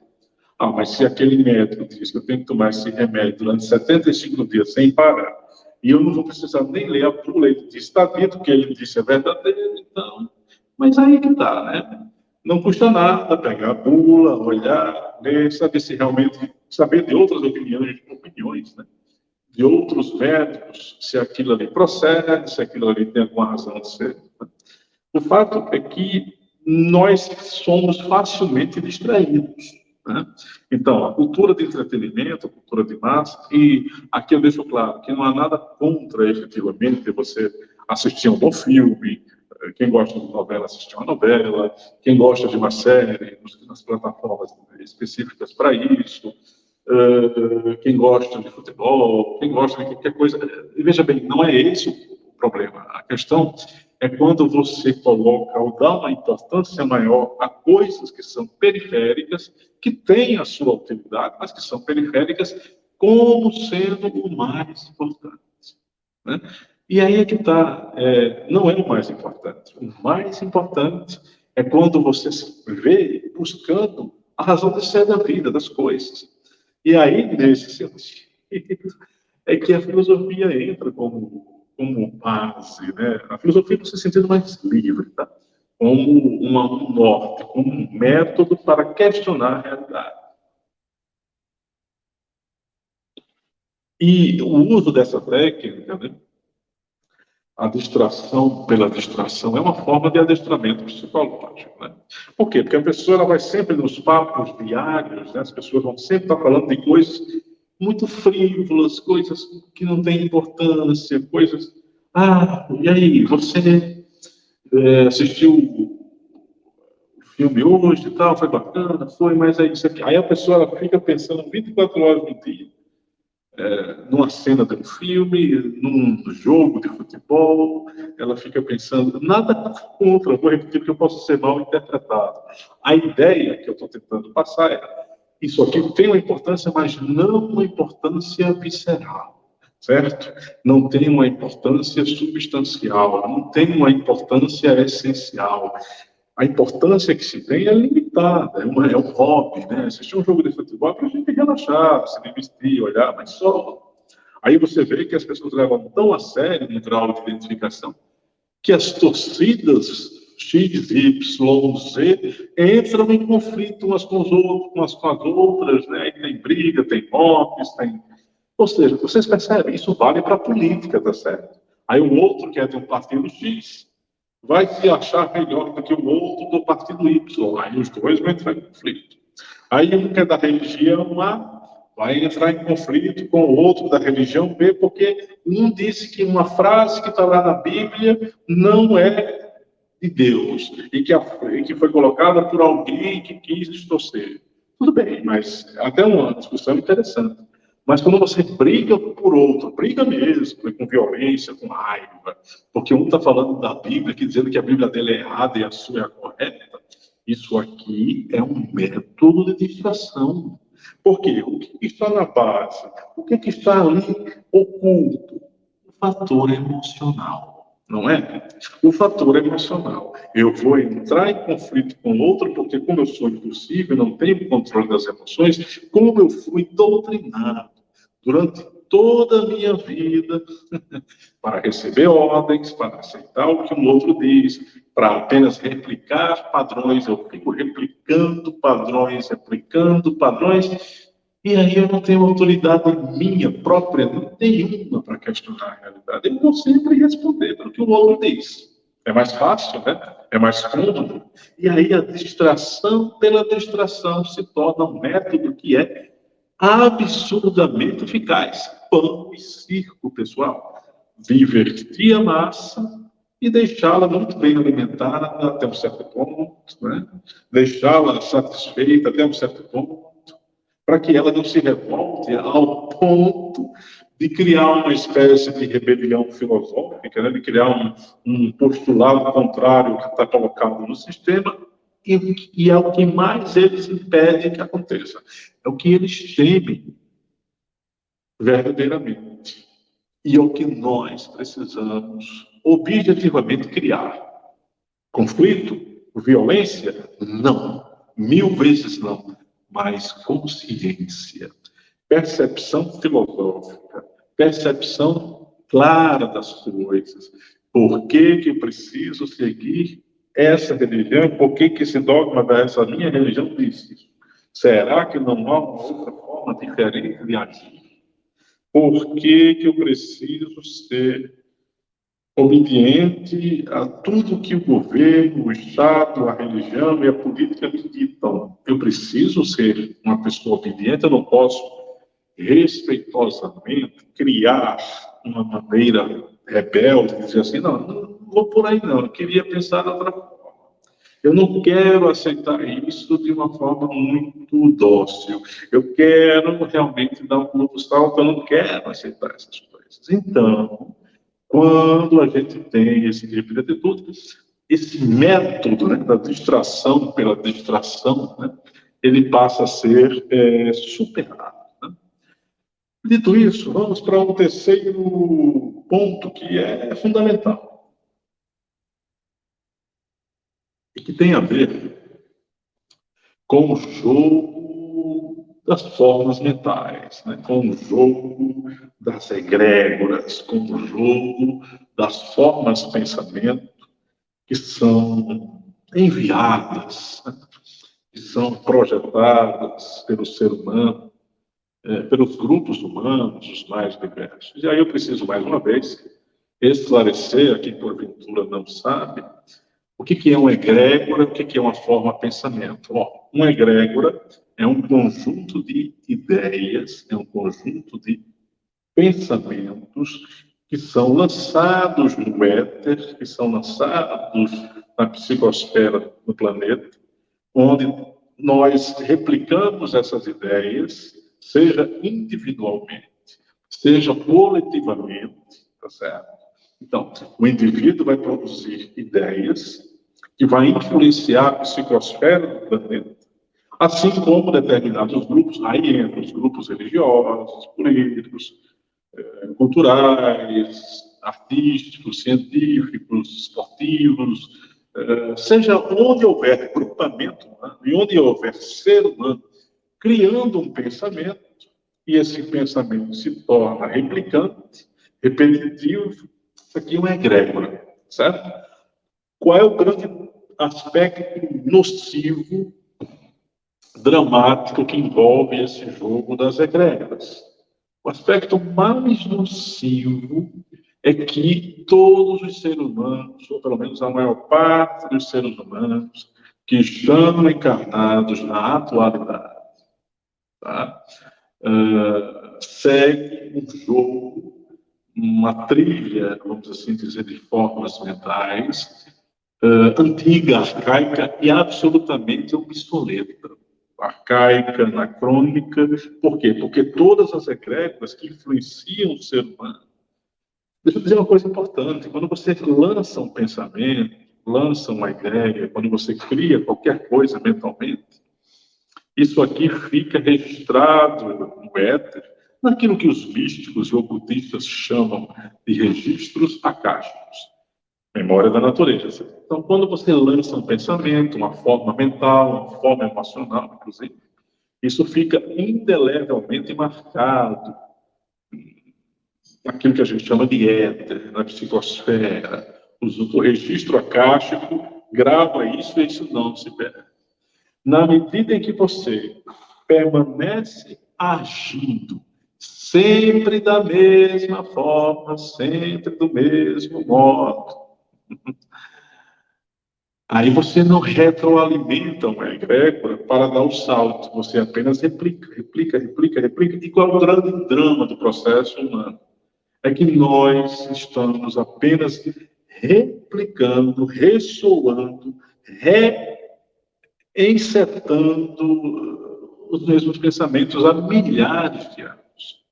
Mas se aquele médico diz que eu tenho que tomar esse remédio durante 75 dias sem parar, e eu não vou precisar nem ler a bula, ele diz, está dito que ele disse é verdadeiro, então... Mas aí que está, né? Não custa nada pegar a bula, olhar, ler, saber se realmente... Saber de outras opiniões, né? De outros médicos, se aquilo ali procede, se aquilo ali tem alguma razão de ser. O fato é que nós somos facilmente distraídos, né? Então, a cultura de entretenimento, a cultura de massa, e aqui eu deixo claro que não há nada contra, efetivamente, você assistir a um bom filme, quem gosta de novela, assistir uma novela, quem gosta de uma série, nas plataformas específicas para isso, quem gosta de futebol, quem gosta de qualquer coisa. Veja bem, não é esse o problema. A questão é quando você coloca ou dá uma importância maior a coisas que são periféricas, que têm a sua utilidade, mas que são periféricas, como sendo o mais importante, né? E aí é que está, não é o mais importante. O mais importante é quando você se vê buscando a razão de ser da vida, das coisas. E aí, nesse sentido, é que a filosofia entra como base, né? A filosofia no seu sentido mais livre, tá? Como um norte, como um método para questionar a realidade. E o uso dessa técnica, né? A distração pela distração é uma forma de adestramento psicológico, né? Por quê? Porque a pessoa ela vai sempre nos papos diários, né? As pessoas vão sempre estar falando de coisas muito frívolas, coisas que não têm importância, coisas... e aí, você assistiu o filme hoje e tal, foi bacana, foi, mas é isso aqui. Aí a pessoa ela fica pensando 24 horas no dia, numa cena de um filme, num jogo de futebol, ela fica pensando, nada contra, vou repetir porque eu posso ser mal interpretado. A ideia que eu estou tentando passar é, isso aqui tem uma importância, mas não uma importância visceral. certo? Não tem uma importância substancial, não tem uma importância essencial. A importância que se tem é limitada, é um hobby, né? Assistir um jogo de futebol é para a gente relaxar, se divertir, olhar, mas só. Aí você vê que as pessoas levam tão a sério um grau de identificação que as torcidas X, Y, Z entram em conflito umas com, umas com as outras, né? E tem briga, tem mortes, tem... Ou seja, vocês percebem, isso vale para a política, tá certo? Aí o outro que é de um partido X vai se achar melhor do que o outro do partido Y. Aí os dois vão entrar em conflito. Aí um que é da religião A vai entrar em conflito com o outro da religião B, porque um disse que uma frase que está lá na Bíblia não é de Deus e que foi colocada por alguém que quis distorcer. Tudo bem, mas até uma discussão interessante. Mas quando você briga por outro, briga mesmo, com violência, com raiva, porque um está falando da Bíblia, que dizendo que a Bíblia dele é errada e a sua é a correta, isso aqui é um método de distração. Por quê? O que está na base? O que está ali oculto? O fator emocional, não é? O fator emocional. Eu vou entrar em conflito com outro, porque como eu sou impulsivo, não tenho controle das emoções, como eu fui doutrinado durante toda a minha vida para receber ordens, para aceitar o que o outro diz, para apenas replicar padrões, eu fico replicando padrões, e aí eu não tenho autoridade minha própria, nenhuma, para questionar a realidade. Eu vou sempre responder pelo que o outro diz. É mais fácil, né? É mais cômodo. E aí a distração pela distração se torna um método que é absurdamente eficaz. Pão e circo, pessoal. Divertir a massa e deixá-la muito bem alimentada até um certo ponto, né? Deixá-la satisfeita até um certo ponto, para que ela não se revolte ao ponto de criar uma espécie de rebelião filosófica, né? De criar um postulado contrário que está colocado no sistema, e é o que mais eles impedem que aconteça. É o que eles temem verdadeiramente. E é o que nós precisamos objetivamente criar. Conflito? Violência? Não. 1000 vezes não. Mas consciência. Percepção filosófica. Percepção clara das coisas. Por que que eu preciso seguir essa religião? Por que que esse dogma dessa minha religião diz isso? Será que não há uma outra forma diferente de agir? Por que que eu preciso ser obediente a tudo que o governo, o Estado, a religião e a política me ditam? Eu preciso ser uma pessoa obediente, eu não posso respeitosamente criar uma maneira rebelde, dizer assim, não vou por aí não, eu queria pensar de outra forma. Eu não quero aceitar isso de uma forma muito dócil. Eu quero realmente dar um novo salto, eu não quero aceitar essas coisas. Então, quando a gente tem esse tipo de atitude, esse método, né, da distração pela distração, né, ele passa a ser superado. Né? Dito isso, vamos para um terceiro ponto que é fundamental e que tem a ver com o jogo das formas mentais, né? Com o jogo das egrégoras, com o jogo das formas de pensamento que são enviadas, né? Que são projetadas pelo ser humano, pelos grupos humanos, os mais diversos. E aí eu preciso, mais uma vez, esclarecer a quem porventura não sabe o que é uma egrégora, o que é uma forma de pensamento. Uma egrégora é um conjunto de ideias, é um conjunto de pensamentos que são lançados no éter, que são lançados na psicosfera do planeta, onde nós replicamos essas ideias, seja individualmente, seja coletivamente, tá certo? Então, o indivíduo vai produzir ideias que vai influenciar a psicosfera do planeta, assim como determinados grupos, aí entram os grupos religiosos, políticos, culturais, artísticos, científicos, esportivos, seja onde houver grupamento humano e onde houver ser humano criando um pensamento, e esse pensamento se torna replicante, repetitivo, isso aqui é uma egrégora, certo? Qual é o grande aspecto nocivo, dramático que envolve esse jogo das egrégoras? O aspecto mais nocivo é que todos os seres humanos, ou pelo menos a maior parte dos seres humanos, que estão encarnados na atualidade, tá? Segue um jogo, uma trilha, vamos assim dizer, de formas mentais, antiga, arcaica e absolutamente obsoleta. Arcaica, anacrônica. Por quê? Porque todas as egrégoras que influenciam o ser humano. Deixa eu dizer uma coisa importante. Quando você lança um pensamento, lança uma ideia, quando você cria qualquer coisa mentalmente, isso aqui fica registrado no éter, naquilo que os místicos e ocultistas chamam de registros acásticos, memória da natureza. Então, quando você lança um pensamento, uma forma mental, uma forma emocional, inclusive, isso fica indelevelmente marcado naquilo que a gente chama de éter, na psicosfera. O registro acástico grava isso e isso não se perde. Na medida em que você permanece agindo sempre da mesma forma, sempre do mesmo modo, aí você não retroalimenta uma egrégora para dar o salto, você apenas replica, replica, replica, replica. E qual é o grande drama do processo humano? É que nós estamos apenas replicando, ressoando, reencetando os mesmos pensamentos há milhares de anos.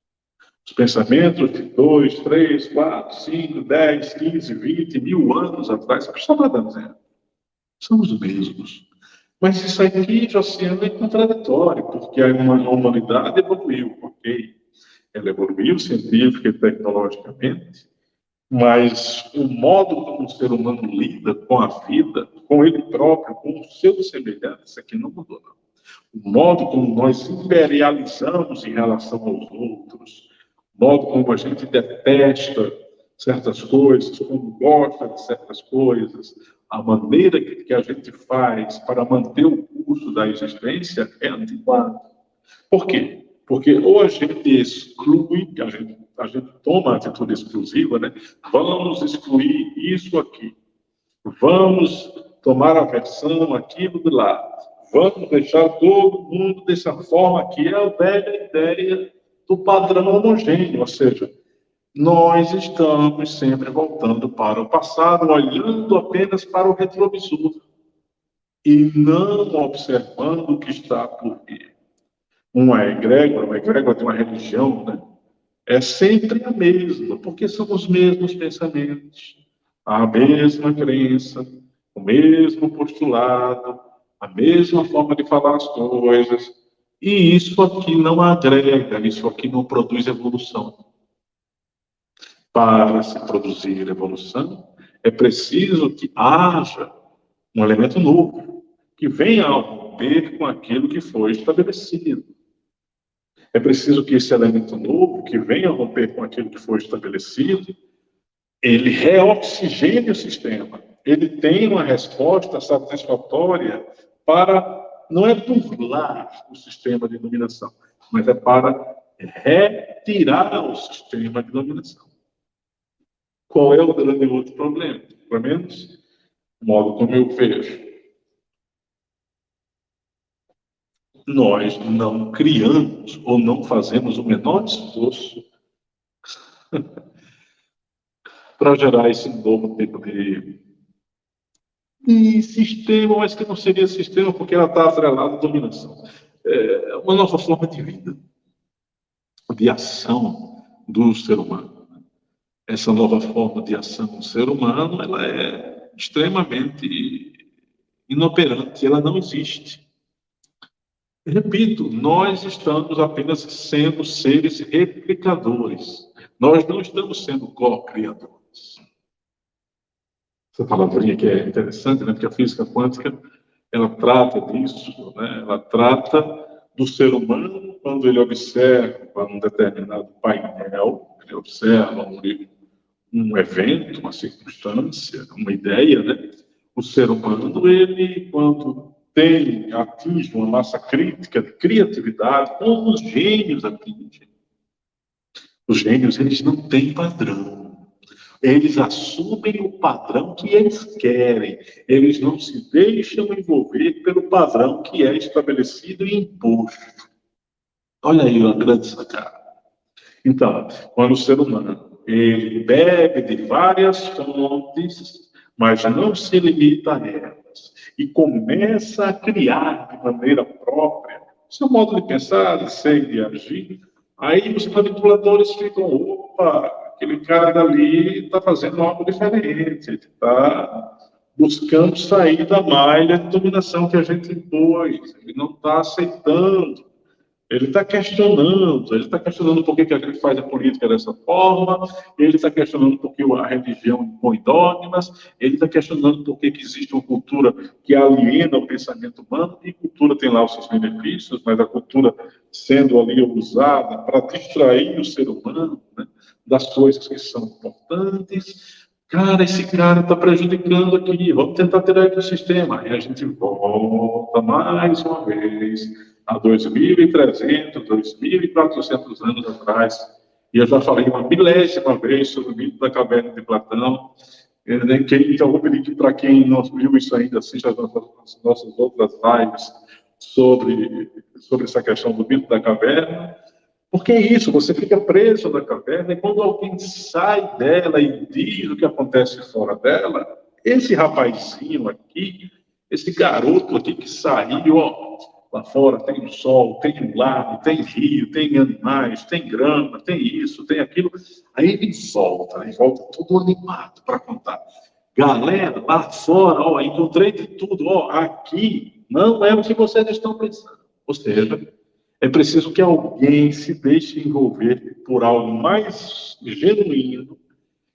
Os pensamentos de 2, 3, 4, 5, 10, 15, 20 mil anos atrás, que está dizendo, são os mesmos. Mas isso aqui, Josiane, é contraditório, porque a humanidade evoluiu, ok? Ela evoluiu científica e tecnologicamente, mas o modo como o ser humano lida com a vida, com ele próprio, com os seus semelhantes, isso aqui não mudou, não. O modo como nós imperializamos em relação aos outros, o modo como a gente detesta certas coisas, como gosta de certas coisas, a maneira que a gente faz para manter o curso da existência é antiquada. Por quê? Porque ou a gente exclui, a gente toma a atitude exclusiva, né? Vamos excluir isso aqui. Vamos tomar a versão aquilo de lá. Vamos deixar todo mundo dessa forma, que é a velha ideia do padrão homogêneo, ou seja, nós estamos sempre voltando para o passado, olhando apenas para o retrovisor e não observando o que está por vir. Uma egrégora de uma religião, né? É sempre a mesma, porque são os mesmos pensamentos, a mesma crença, o mesmo postulado, a mesma forma de falar as coisas. E isso aqui não agrega, isso aqui não produz evolução. Para se produzir evolução, é preciso que haja um elemento novo, que venha a romper com aquilo que foi estabelecido. É preciso que esse elemento novo, que venha a romper com aquilo que foi estabelecido, ele reoxigene o sistema. Ele tem uma resposta satisfatória para, não é burlar o sistema de dominação, mas é para retirar o sistema de dominação. Qual é o grande outro problema? Pelo menos, o modo como eu vejo. Nós não criamos ou não fazemos o menor esforço para gerar esse novo tipo de sistema, mas que não seria sistema porque ela está atrelada à dominação. É uma nova forma de vida, de ação do ser humano. Essa nova forma de ação do ser humano, ela é extremamente inoperante, ela não existe. Repito, nós estamos apenas sendo seres replicadores. Nós não estamos sendo co-criadores. Essa palavrinha que é interessante, né? Porque a física quântica, ela trata disso, né? Ela trata do ser humano quando ele observa um determinado painel, ele observa um evento, uma circunstância, uma ideia, né? O ser humano, ele, quando atinge uma massa crítica de criatividade, como os gênios atingem. Os gênios, eles não têm padrão. Eles assumem o padrão que eles querem. Eles não se deixam envolver pelo padrão que é estabelecido e imposto. Olha aí uma grande sacada. Então, quando o ser humano ele bebe de várias fontes, mas não se limita a elas, e começa a criar de maneira própria seu modo de pensar, de ser, de agir, aí os manipuladores ficam, opa, aquele cara dali está fazendo algo diferente, ele está buscando sair da malha de dominação que a gente impôs, ele não está aceitando. Ele está questionando por que a gente faz a política dessa forma, ele está questionando por que a religião impõe dogmas, ele está questionando por que existe uma cultura que aliena o pensamento humano, e cultura tem lá os seus benefícios, mas a cultura sendo ali usada para distrair o ser humano, né, das coisas que são importantes. Cara, esse cara está prejudicando aqui, vamos tentar tirar ele do sistema. Aí a gente volta mais uma vez há 2.300, 2.400 anos atrás. E eu já falei uma milésima vez sobre o mito da caverna de Platão. Então, vou pedir para quem não viu isso ainda, assista as nossas outras lives sobre essa questão do mito da caverna. Porque é isso, você fica preso na caverna e quando alguém sai dela e diz o que acontece fora dela, esse rapazinho aqui, esse garoto aqui que saiu, ó, lá fora tem o sol, tem um lago, tem rio, tem animais, tem grama, tem isso, tem aquilo. Aí ele volta todo animado para contar. Galera, lá fora, ó, encontrei de tudo, ó, aqui não é o que vocês estão pensando. Ou seja, é preciso que alguém se deixe envolver por algo mais genuíno,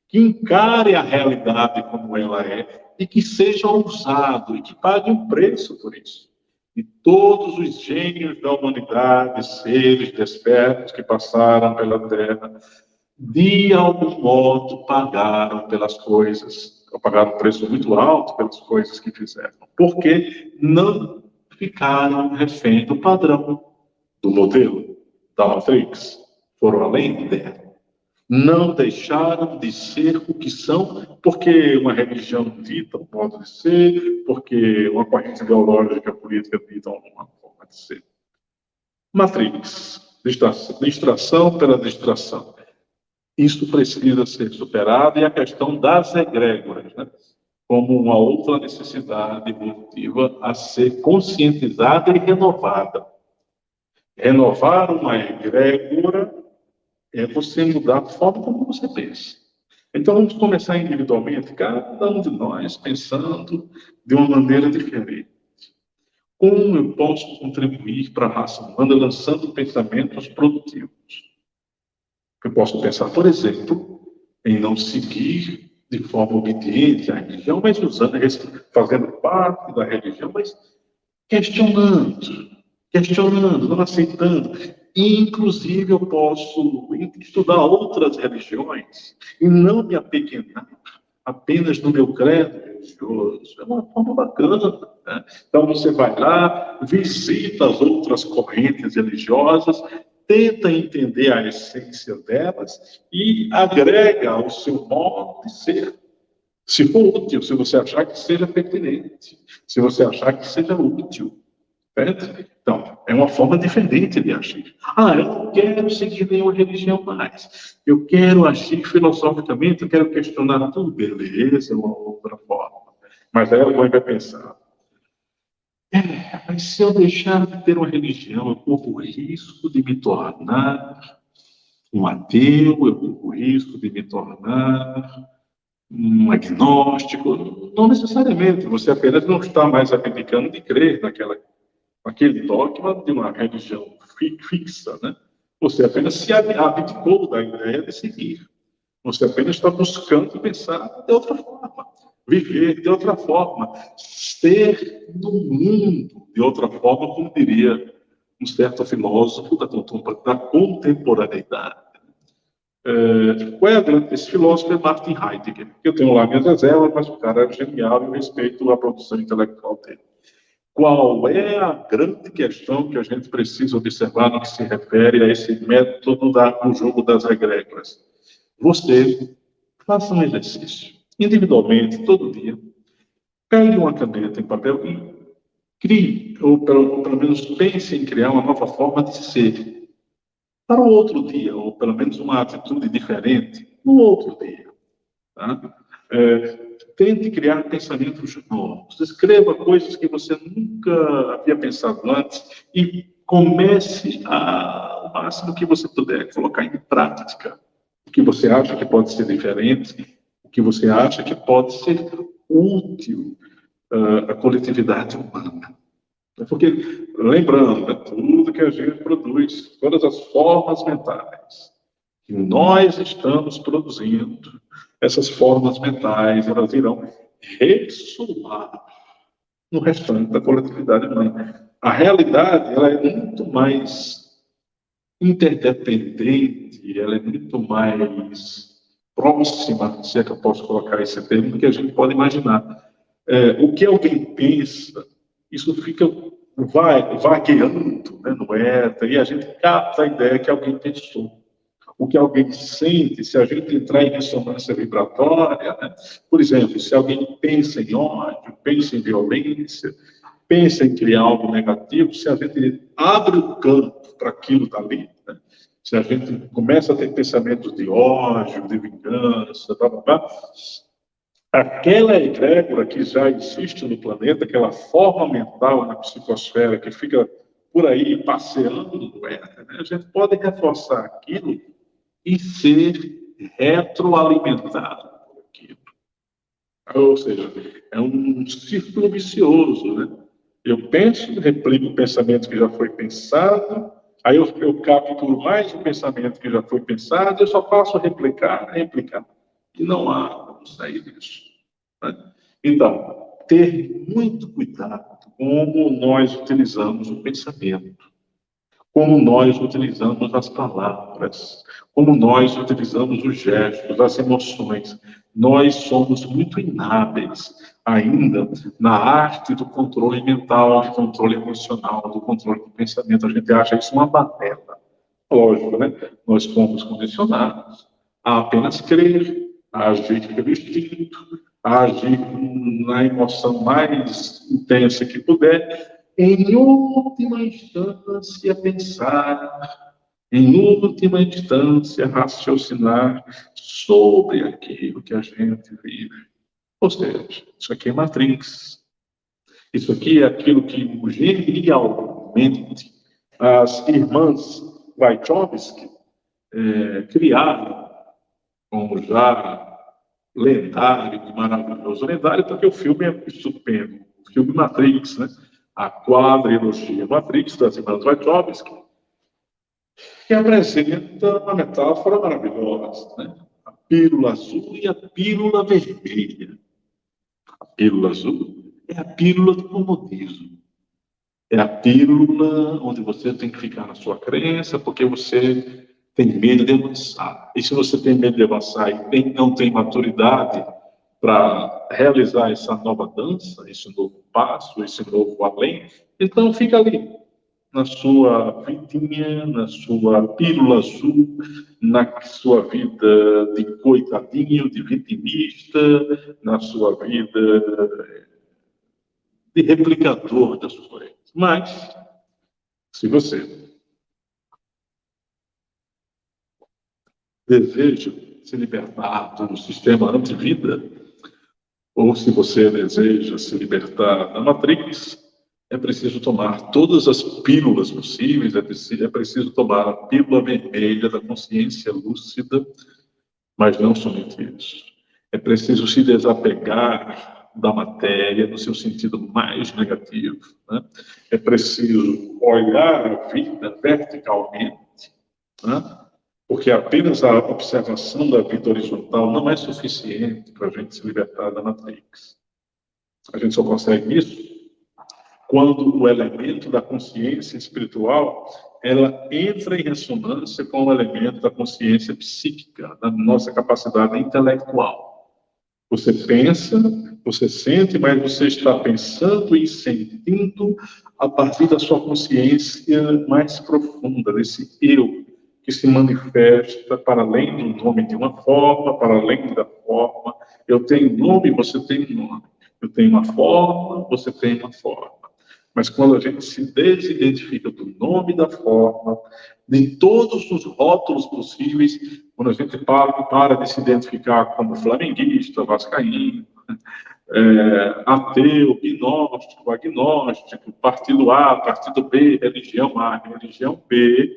que encare a realidade como ela é e que seja ousado e que pague um preço por isso. E todos os gênios da humanidade, seres despertos que passaram pela Terra, de algum modo pagaram pelas coisas, pagaram um preço muito alto pelas coisas que fizeram, porque não ficaram refém do padrão, do modelo, da Matrix, foram além dela. Não deixaram de ser o que são, porque uma religião dita um modo de ser, porque uma corrente ideológica política dita uma forma de ser. Matrix, distração pela distração. Isso precisa ser superado, e a questão das egrégoras, né, como uma outra necessidade evolutiva a ser conscientizada e renovada. Renovar uma egrégora é você mudar a forma como você pensa. Então, vamos começar individualmente, cada um de nós pensando de uma maneira diferente. Como eu posso contribuir para a raça humana lançando pensamentos produtivos? Eu posso pensar, por exemplo, em não seguir de forma obediente a religião, mas fazendo parte da religião, mas questionando, não aceitando. Inclusive, eu posso estudar outras religiões e não me apequenar apenas no meu credo religioso. É uma forma bacana, né? Então, você vai lá, visita as outras correntes religiosas, tenta entender a essência delas e agrega ao seu modo de ser. Se for útil, se você achar que seja pertinente, se você achar que seja útil. Certo? Então, é uma forma diferente de agir. Eu não quero seguir nenhuma religião mais. Eu quero agir filosoficamente, eu quero questionar tudo. Beleza, é uma outra forma. Mas aí alguém vai pensar, mas se eu deixar de ter uma religião, eu corro o risco de me tornar um ateu, eu corro o risco de me tornar um agnóstico. Não necessariamente, você apenas não está mais abdicando de crer aquele dogma de uma religião fixa, né? Você apenas se abdicou da ideia de seguir. Você apenas está buscando pensar de outra forma, viver de outra forma, ser no mundo de outra forma, como diria um certo filósofo da contemporaneidade. Qual é a grande desse filósofo? É Martin Heidegger. Eu tenho lá minhas reservas, mas o cara é genial e eu respeito a produção intelectual dele. Qual é a grande questão que a gente precisa observar no que se refere a esse método do jogo das egrégoras? Você faça um exercício, individualmente, todo dia. Pegue uma caneta em papel e crie, ou pelo menos pense em criar uma nova forma de ser para o outro dia, ou pelo menos uma atitude diferente no outro dia. Tá? Tente criar pensamentos novos. Escreva coisas que você nunca havia pensado antes e comece o máximo que você puder colocar em prática o que você acha que pode ser diferente, o que você acha que pode ser útil à coletividade humana. Porque, lembrando, tudo que a gente produz, todas as formas mentais que nós estamos produzindo, essas formas mentais, elas irão ressoar no restante da coletividade humana. A realidade, ela é muito mais interdependente, ela é muito mais próxima, se é que eu posso colocar esse termo, do que a gente pode imaginar. O que alguém pensa, isso fica vagueando, né, no éter, e a gente capta a ideia que alguém pensou. O que alguém sente, se a gente entrar em ressonância vibratória, né? Por exemplo, se alguém pensa em ódio, pensa em violência, pensa em criar algo negativo, se a gente abre o campo para aquilo dali, né? Se a gente começa a ter pensamentos de ódio, de vingança, aquela egrégora que já existe no planeta, aquela forma mental na psicosfera que fica por aí passeando no éter, né? A gente pode reforçar aquilo e ser retroalimentado por aquilo. Ou seja, é um círculo vicioso, né? Eu penso, replico o pensamento que já foi pensado, aí eu capturo mais o pensamento que já foi pensado, eu só passo a replicar. E não há como sair disso. Né? Então, ter muito cuidado como nós utilizamos o pensamento, como nós utilizamos as palavras, como nós utilizamos os gestos, as emoções. Nós somos muito inábeis ainda na arte do controle mental, do controle emocional, do controle do pensamento. A gente acha isso uma balela. Lógico, né? Nós fomos condicionados a apenas crer, a agir pelo instinto, a agir na emoção mais intensa que puder, em última instância pensar, em última instância raciocinar sobre aquilo que a gente vive. Ou seja, isso aqui é Matrix. Isso aqui é aquilo que genialmente as irmãs Wachowski criaram como já lendário e maravilhoso. Lendário porque o filme é estupendo. O filme Matrix, né? A quadrilogia Matrix das irmãs Wachowski, que apresenta uma metáfora maravilhosa, né? A pílula azul e a pílula vermelha. A pílula azul é a pílula do comodismo. É a pílula onde você tem que ficar na sua crença porque você tem medo de avançar. E se você tem medo de avançar e não tem maturidade para realizar essa nova dança, esse novo passo, esse novo além, então fica ali, na sua vidinha, na sua pílula azul, na sua vida de coitadinho, de vitimista, na sua vida de replicador das coisas. Mas, se você deseja se libertar do sistema antivida, ou se você deseja se libertar da Matrix, é preciso tomar todas as pílulas possíveis, é preciso tomar a pílula vermelha da consciência lúcida, mas não somente isso. É preciso se desapegar da matéria no seu sentido mais negativo, né? É preciso olhar a vida verticalmente, né? Porque apenas a observação da vida horizontal não é suficiente para a gente se libertar da Matrix. A gente só consegue isso quando o elemento da consciência espiritual ela entra em ressonância com o elemento da consciência psíquica, da nossa capacidade intelectual. Você pensa, você sente, mas você está pensando e sentindo a partir da sua consciência mais profunda, desse eu que se manifesta para além do nome de uma forma, para além da forma. Eu tenho nome, você tem um nome. Eu tenho uma forma, você tem uma forma. Mas quando a gente se desidentifica do nome, da forma, de todos os rótulos possíveis, quando a gente para de se identificar como flamenguista, vascaíno, ateu, gnóstico, agnóstico, partido A, partido B, religião A, religião B,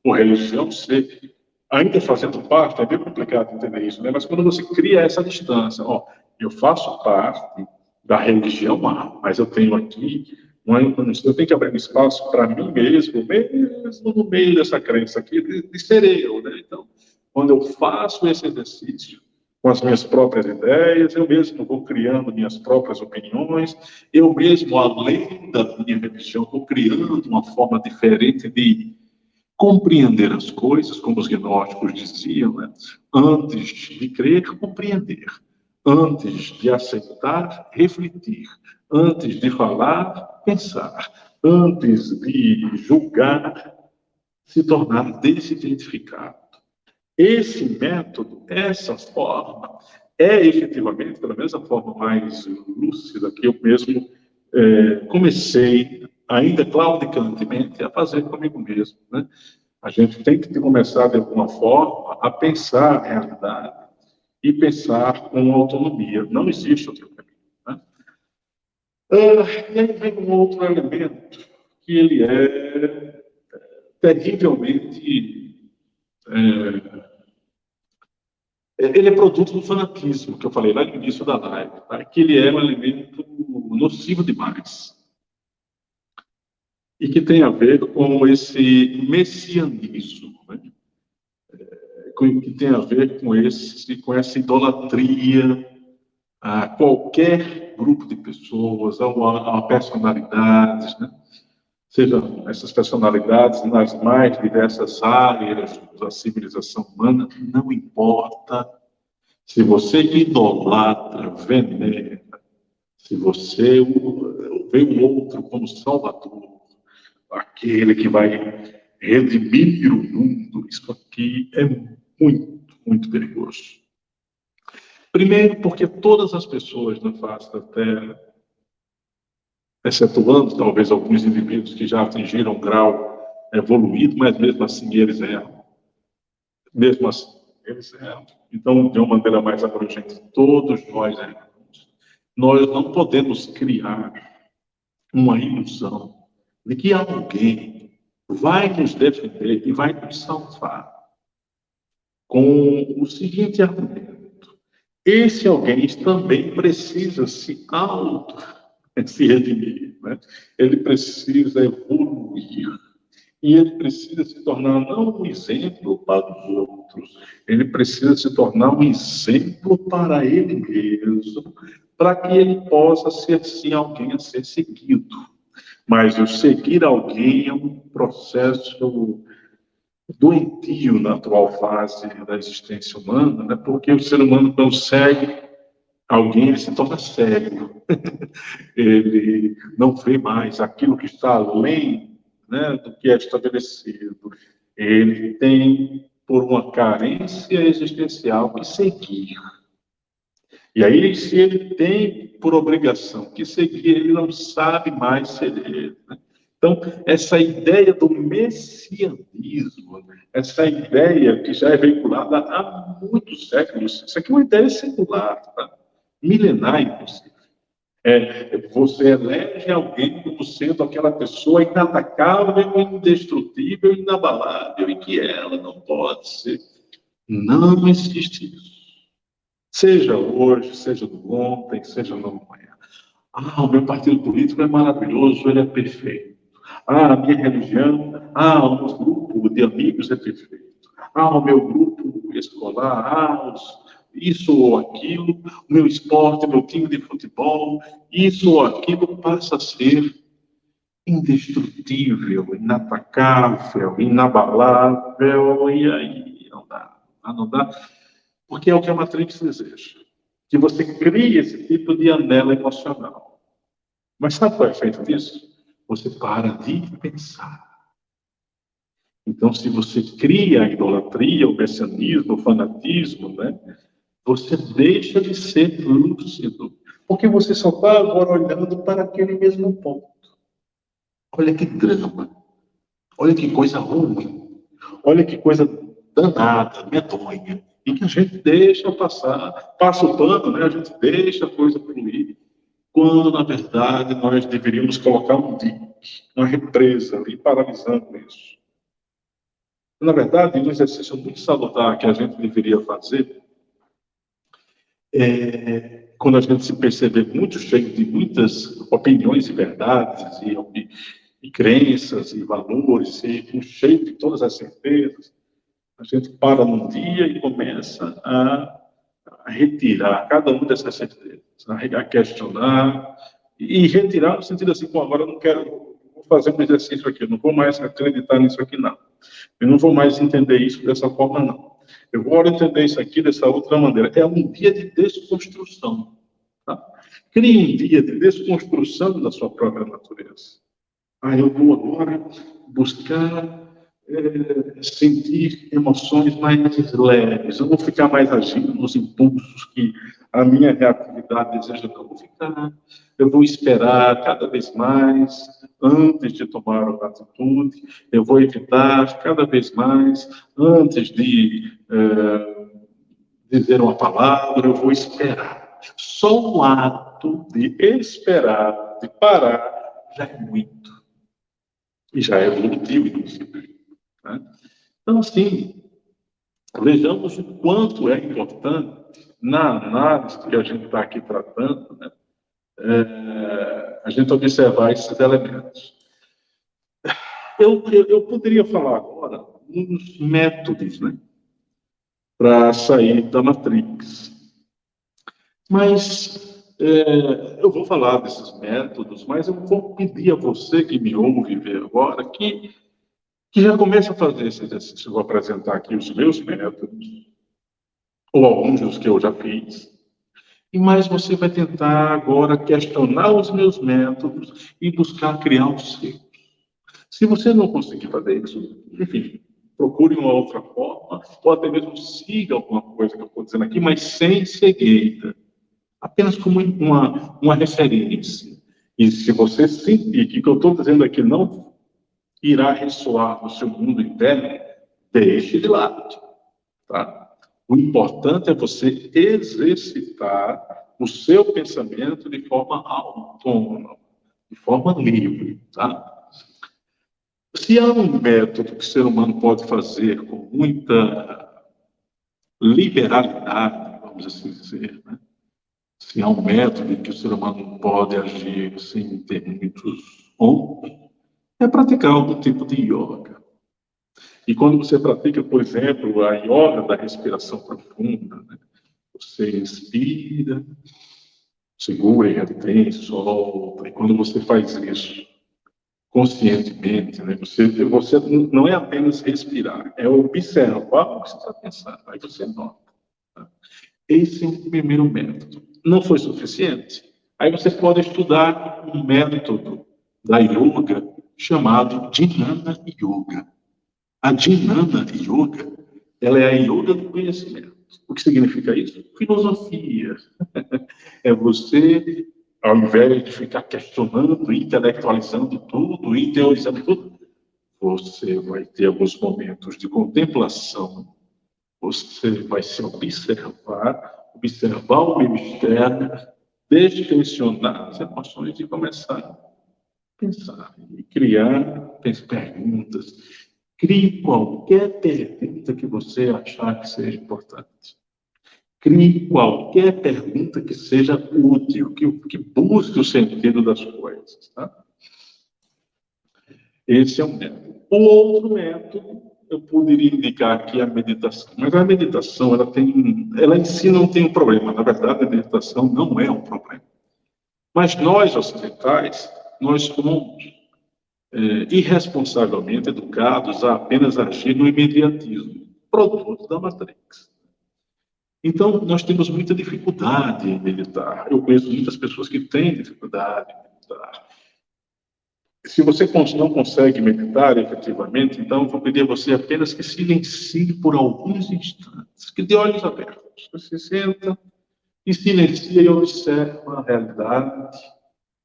ou religião C, ainda fazendo parte, é bem complicado entender isso, né? Mas quando você cria essa distância, ó, eu faço parte da religião A, mas eu tenho aqui, eu tenho que abrir um espaço para mim mesmo no meio dessa crença aqui, de ser eu, né? Então, quando eu faço esse exercício com as minhas próprias ideias, eu mesmo vou criando minhas próprias opiniões, eu mesmo, além da minha religião, vou criando uma forma diferente de compreender as coisas, como os gnósticos diziam, né? Antes de crer, compreender. Antes de aceitar, refletir. Antes de falar, pensar. Antes de julgar, se tornar desidentificado. Esse método, essa forma, é efetivamente, pela mesma forma mais lúcida que eu mesmo comecei, ainda claudicantemente, a fazer comigo mesmo, né? A gente tem que começar, de alguma forma, a pensar a realidade e pensar com autonomia. Não existe outro caminho, né? E aí vem um outro elemento, que ele é terrivelmente... ele é produto do fanatismo, que eu falei lá no início da live, tá? Que ele é um elemento nocivo demais. E que tem a ver com esse messianismo, né? Que tem a ver com essa idolatria a qualquer grupo de pessoas, a personalidades, né? Sejam essas personalidades nas mais diversas áreas da civilização humana, não importa se você idolatra, venera, se você vê o outro como Salvador, aquele que vai redimir o mundo, isso aqui é muito, muito perigoso. Primeiro, porque todas as pessoas na face da Terra, excetuando talvez alguns indivíduos que já atingiram um grau evoluído, mas mesmo assim eles erram. Mesmo assim, eles erram. Então, de uma maneira mais abrangente, todos nós erramos. Nós não podemos criar uma ilusão de que alguém vai nos defender e vai nos salvar com o seguinte argumento: esse alguém também precisa se redimir, né? Ele precisa evoluir e ele precisa se tornar não um exemplo para os outros, ele precisa se tornar um exemplo para ele mesmo, para que ele possa ser sim alguém a ser seguido. Mas o seguir alguém é um processo doentio na atual fase da existência humana, né? Porque o ser humano não segue alguém, ele se torna cego. Ele não vê mais aquilo que está além, né, do que é estabelecido. Ele tem, por uma carência existencial, que seguir. E aí, se ele tem por obrigação que seguir, ele não sabe mais ser ele, né? Então, essa ideia do messianismo, essa ideia que já é veiculada há muitos séculos, isso aqui é uma ideia secular, tá? Milenar, inclusive. Você elege alguém como sendo aquela pessoa inatacável, indestrutível, inabalável, e que ela não pode ser. Não existe isso. Seja hoje, seja no ontem, seja no amanhã. Ah, o meu partido político é maravilhoso, ele é perfeito. Ah, a minha religião, ah, o meu grupo de amigos é perfeito. Ah, o meu grupo escolar, isso ou aquilo, o meu esporte, meu time de futebol, isso ou aquilo passa a ser indestrutível, inatacável, inabalável, e aí não dá, porque é o que a Matrix deseja, que você crie esse tipo de anelo emocional. Mas sabe qual é o efeito disso? Você para de pensar. Então, se você cria a idolatria, o messianismo, o fanatismo, né, você deixa de ser lúcido, porque você só está agora olhando para aquele mesmo ponto. Olha que drama, olha que coisa ruim, olha que coisa danada, medonha, e que a gente deixa passar, passa o pano, né? A gente deixa a coisa fluir, quando na verdade nós deveríamos colocar um dique, uma represa ali, paralisando isso. Na verdade, um exercício muito salutar que a gente deveria fazer é quando a gente se perceber muito cheio de muitas opiniões e verdades e crenças e valores, e cheio de todas as certezas, a gente para num dia e começa a retirar cada uma dessas certezas, a questionar e retirar no sentido assim, bom, agora eu não quero, vou fazer um exercício aqui, eu não vou mais acreditar nisso aqui, não. Eu não vou mais entender isso dessa forma, não. Eu vou entender isso aqui dessa outra maneira. É um dia de desconstrução. Tá? Crie um dia de desconstrução da sua própria natureza. Eu vou agora buscar sentir emoções mais leves. Eu vou ficar mais agindo nos impulsos que a minha reatividade deseja. Não, eu vou esperar cada vez mais antes de tomar uma atitude. Eu vou evitar cada vez mais antes de dizer uma palavra. Eu vou esperar. Só o ato de esperar, de parar, já é muito. E já é evolutivo, inclusive. Né? Então, assim, vejamos o quanto é importante, na análise que a gente está aqui tratando, né, a gente observar esses elementos. Eu poderia falar agora uns métodos, né, para sair da Matrix. Mas eu vou falar desses métodos, mas eu vou pedir a você que me ouve ver agora que já comece a fazer esse exercício. Eu vou apresentar aqui os meus métodos, ou alguns dos que eu já fiz. E mais você vai tentar agora questionar os meus métodos e buscar criar os seus. Se você não conseguir fazer isso, enfim, procure uma outra forma, ou até mesmo siga alguma coisa que eu estou dizendo aqui, mas sem cegueira. Apenas como uma referência. E se você sentir que o que eu estou dizendo aqui não irá ressoar no seu mundo interno, deixe de lado. Tá? O importante é você exercitar o seu pensamento de forma autônoma, de forma livre. Tá? Se há um método que o ser humano pode fazer com muita liberalidade, vamos assim dizer, né? Se há um método em que o ser humano pode agir sem ter muitos pontos, é praticar algum tipo de yoga. E quando você pratica, por exemplo, a yoga da respiração profunda, né? Você inspira, segura e retém, solta. E quando você faz isso conscientemente, né? Você não é apenas respirar, é observar o que você está pensando. Aí você nota. Tá? Esse é o primeiro método. Não foi suficiente? Aí você pode estudar um método da yoga chamado Jnana Yoga. A Jnana Yoga, ela é a yoga do conhecimento. O que significa isso? Filosofia. É você, ao invés de ficar questionando, intelectualizando tudo, e teorizando tudo, você vai ter alguns momentos de contemplação. Você vai se observar o meio externo, destensionar as emoções e começar a pensar e criar perguntas. Crie qualquer pergunta que você achar que seja importante. Crie qualquer pergunta que seja útil, que busque o sentido das coisas. Tá? Esse é um método. O outro método, eu poderia indicar aqui a meditação. Mas a meditação, ela em si não tem um problema. Na verdade, a meditação não é um problema. Mas nós, ocidentais, nós somos irresponsavelmente educados a apenas agir no imediatismo, produto da Matrix. Então, nós temos muita dificuldade em meditar. Eu conheço muitas pessoas que têm dificuldade em meditar. Se você não consegue meditar efetivamente, então eu vou pedir a você apenas que silencie por alguns instantes, que de olhos abertos. Você senta e silencia e observa a realidade.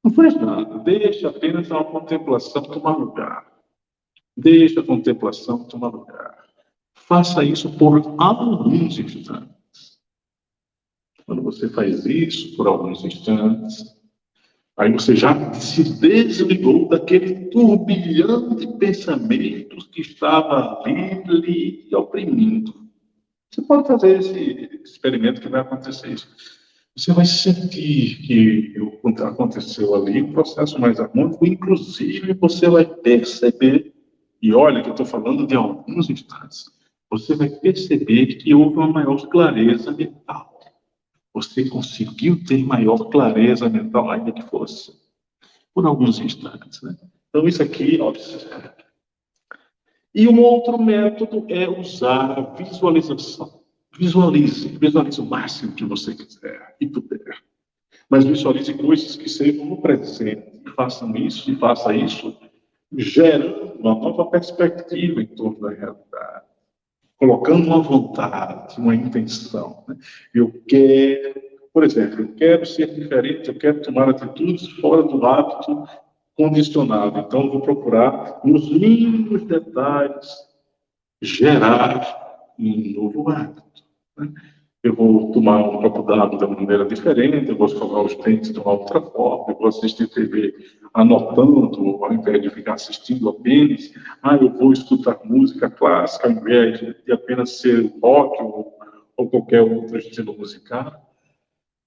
Não faz nada, deixa apenas a contemplação tomar lugar. Deixa a contemplação tomar lugar. Faça isso por alguns instantes. Quando você faz isso por alguns instantes, aí você já se desligou daquele turbilhão de pensamentos que estava ali lhe oprimindo. Você pode fazer esse experimento que vai acontecer isso. Você vai sentir que aconteceu ali um processo mais harmônico, inclusive você vai perceber, e olha que eu estou falando de alguns instantes, você vai perceber que houve uma maior clareza mental. Você conseguiu ter maior clareza mental, ainda que fosse por alguns instantes, né? Então, isso aqui, observe. E um outro método é usar a visualização. Visualize o máximo que você quiser e puder. Mas visualize coisas que sejam no presente. Faça isso, gerando uma nova perspectiva em torno da realidade. Colocando uma vontade, uma intenção. Né? Por exemplo, eu quero ser diferente, eu quero tomar atitudes fora do hábito condicionado. Então, eu vou procurar, nos mínimos detalhes, gerar um novo hábito. Né? Eu vou tomar um copo d'água de uma maneira diferente, eu vou escovar os dentes de uma outra forma, eu vou assistir TV anotando, ao invés de ficar assistindo apenas. Eu vou escutar música clássica, ao invés de apenas ser rock ou qualquer outro estilo musical.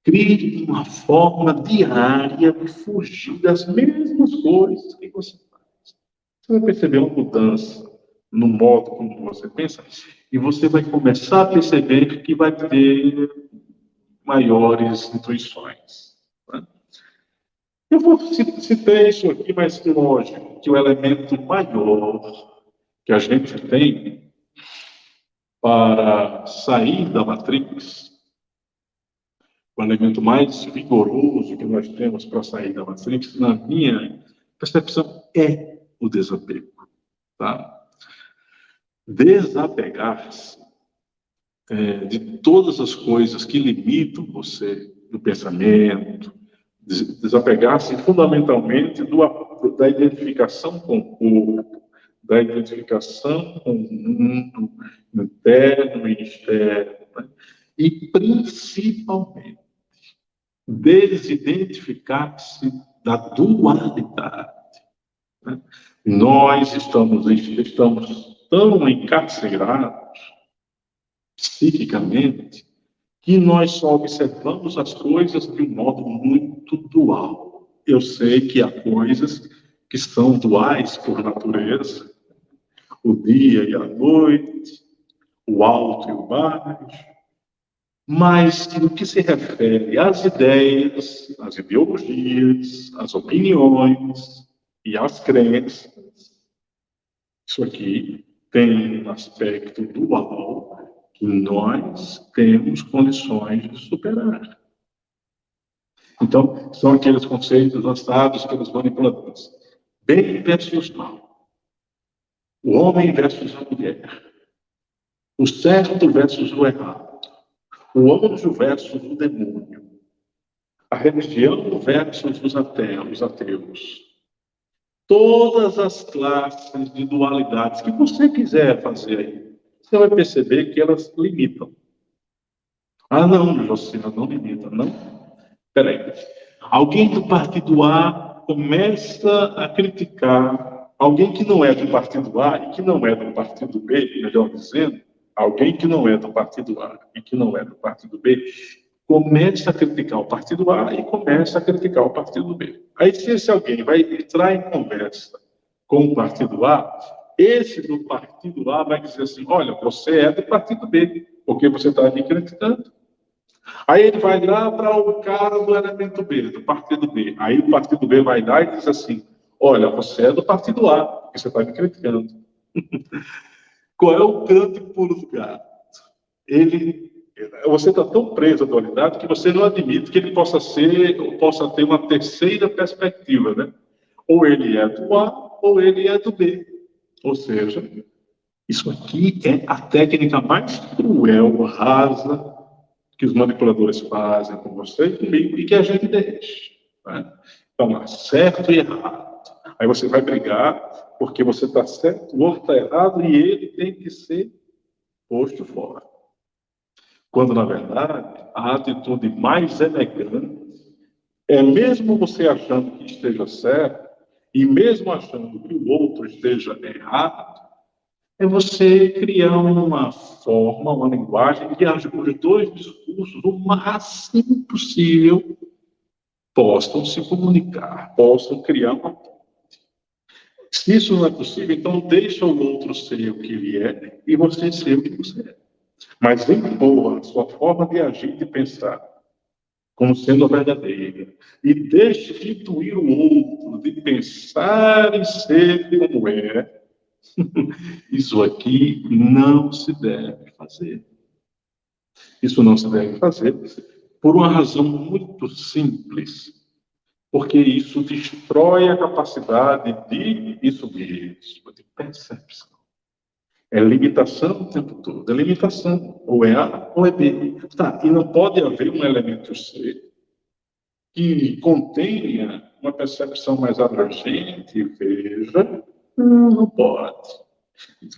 Crie uma forma diária de fugir das mesmas coisas que você faz. Você vai perceber uma mudança no modo como você pensa e você vai começar a perceber que vai ter maiores intuições. Né? Eu vou citar isso aqui, mas lógico que o elemento maior que a gente tem para sair da Matrix, o elemento mais vigoroso que nós temos para sair da Matrix, na minha percepção, é o desapego. Tá? Desapegar-se de todas as coisas que limitam você do pensamento, desapegar-se fundamentalmente da identificação com o corpo, da identificação com o mundo interno e externo, né? E principalmente desidentificar-se da dualidade. Né? Nós estamos tão encarcerados psiquicamente que nós só observamos as coisas de um modo muito dual. Eu sei que há coisas que são duais por natureza, o dia e a noite, o alto e o baixo, mas no que se refere às ideias, às ideologias, às opiniões e às crenças, isso aqui tem um aspecto dual que nós temos condições de superar. Então, são aqueles conceitos lançados pelos manipuladores. Bem versus mal. O homem versus a mulher. O certo versus o errado. O anjo versus o demônio. A religião versus os ateus. Todas as classes de dualidades que você quiser fazer aí, você vai perceber que elas limitam. Não, Josina, não limita, não. Peraí. Alguém do partido A começa a criticar alguém que não é do partido A e que não é do partido B, melhor dizendo, alguém que não é do partido A e que não é do partido B, começa a criticar o partido A e começa a criticar o partido B. Aí, se esse alguém vai entrar em conversa com o partido A, esse do partido A vai dizer assim, olha, você é do partido B, porque você está me criticando. Aí ele vai lá para o cara do elemento B, do partido B. Aí o partido B vai lá e diz assim, olha, você é do partido A, porque você está me criticando. Qual é o grande pulo do gato? Você está tão preso à dualidade que você não admite que ele possa ter uma terceira perspectiva, né? Ou ele é do A, ou ele é do B. Ou seja, isso aqui é a técnica mais cruel, rasa, que os manipuladores fazem com você e comigo, e que a gente deixa. Né? Então, há certo e errado. Aí você vai brigar porque você está certo, o outro está errado, e ele tem que ser posto fora. Quando, na verdade, a atitude mais elegante é, mesmo você achando que esteja certo, e mesmo achando que o outro esteja errado, é você criar uma forma, uma linguagem que os dois discursos, o máximo possível, possam se comunicar, possam criar uma ponte. Se isso não é possível, então deixa o outro ser o que ele é e você ser o que você é. Mas impor a sua forma de agir e de pensar como sendo a verdadeira e destituir o outro de pensar e ser como é, isso aqui não se deve fazer. Isso não se deve fazer por uma razão muito simples, porque isso destrói a capacidade de isso mesmo, de percepção. É limitação o tempo todo, é limitação. Ou é A ou é B. Tá, e não pode haver um elemento C que contenha uma percepção mais abrangente, veja, não pode.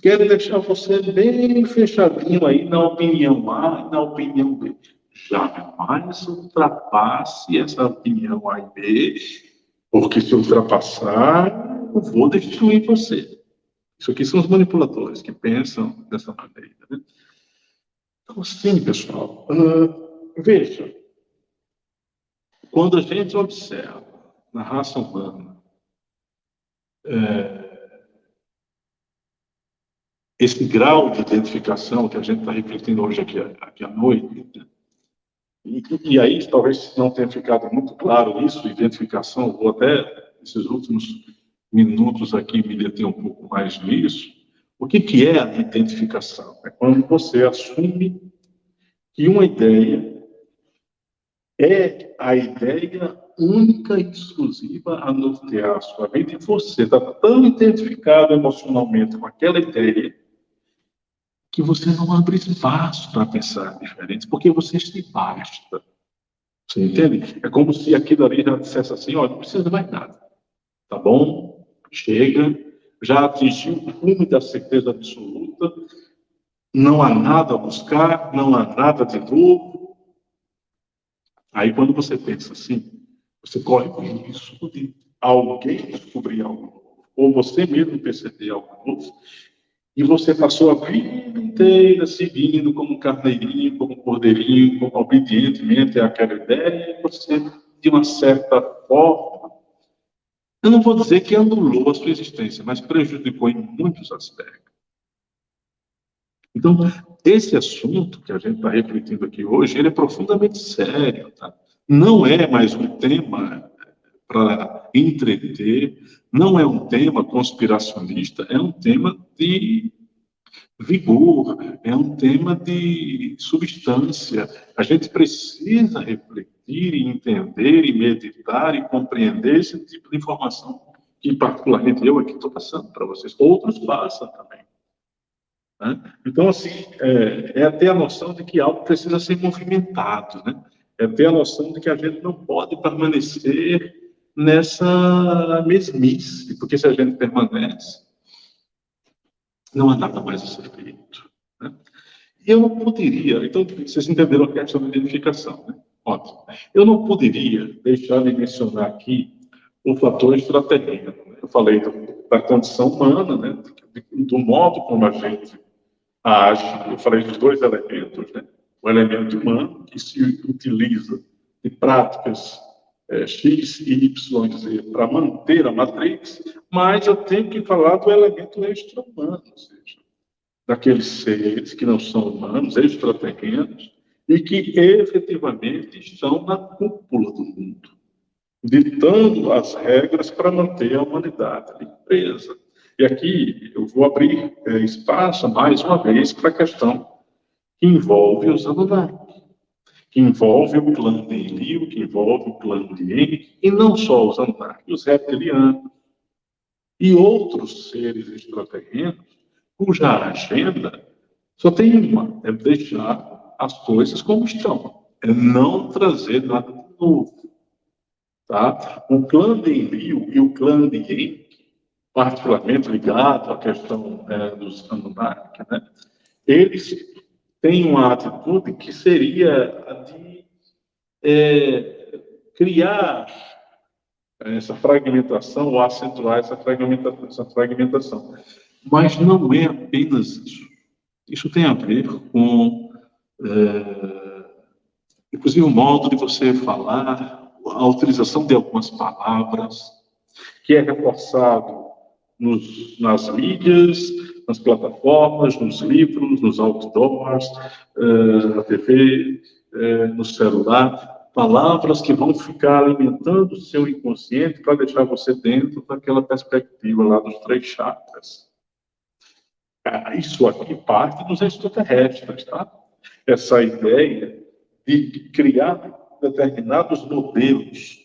Quero deixar você bem fechadinho aí na opinião A e na opinião B. Jamais ultrapasse essa opinião A e B, porque se ultrapassar, eu vou destruir você. Isso aqui são os manipuladores que pensam dessa maneira. Né? Então, sim, pessoal, veja, quando a gente observa na raça humana esse grau de identificação que a gente está refletindo hoje aqui à noite, e aí talvez não tenha ficado muito claro isso, identificação, vou até esses últimos minutos aqui me deter um pouco mais nisso. O que é a identificação? É quando você assume que uma ideia é a ideia única e exclusiva a nortear a sua vida, e você está tão identificado emocionalmente com aquela ideia que você não abre espaço para pensar diferente, porque você se basta. Você entende? É como se aquilo ali já dissesse assim, olha, não precisa de mais nada. Tá bom? Chega, já atingiu o cume da certeza absoluta, não há nada a buscar, não há nada de novo. Aí, quando você pensa assim, você corre com o risco de alguém descobrir algo novo, ou você mesmo perceber algo novo, e você passou a vida inteira seguindo como carneirinho, como cordeirinho, como obedientemente àquela ideia, e você, de uma certa forma, eu não vou dizer que anulou a sua existência, mas prejudicou em muitos aspectos. Então, esse assunto que a gente está refletindo aqui hoje, ele é profundamente sério, tá? Não é mais um tema para entreter, não é um tema conspiracionista, é um tema de vigor, é um tema de substância. A gente precisa refletir e entender e meditar e compreender esse tipo de informação que, particularmente, eu aqui estou passando para vocês. Outros passam também. Né? Então, assim, é ter a noção de que algo precisa ser movimentado, né? É ter a noção de que a gente não pode permanecer nessa mesmice, porque se a gente permanece, não há nada mais a ser feito. Né? E eu não poderia, então, vocês entenderam a questão da identificação, né? Ótimo. Eu não poderia deixar de mencionar aqui o fator extraterreno. Né? Eu falei da condição humana, né? Do modo como a gente age. Eu falei dos dois elementos, né? O elemento humano, que se utiliza de práticas X, Y, Z para manter a matrix, mas eu tenho que falar do elemento extra-humano, ou seja, daqueles seres que não são humanos, extraterrenos, e que efetivamente estão na cúpula do mundo, ditando as regras para manter a humanidade ali presa. E aqui eu vou abrir espaço, mais uma vez, para a questão que envolve os Anunnaki, que envolve o clã de Enlil, que envolve o clã de Enki, e não só os Anunnaki, os reptilianos e outros seres extraterrenos, cuja agenda só tem uma, é deixar as coisas como estão, é não trazer nada de novo. Tá? O clã de Enlil e o clã de Enki, particularmente ligado à questão dos Anunnaki, né? Eles têm uma atitude que seria a de criar essa fragmentação ou acentuar essa fragmentação. Mas não é apenas isso. Isso tem a ver com, inclusive, o modo de você falar, a utilização de algumas palavras, que é reforçado nas mídias, nas plataformas, nos livros, nos outdoors, na TV, no celular. Palavras que vão ficar alimentando o seu inconsciente para deixar você dentro daquela perspectiva lá dos 3 chakras. Isso aqui parte dos extraterrestres, tá? Essa ideia de criar determinados modelos,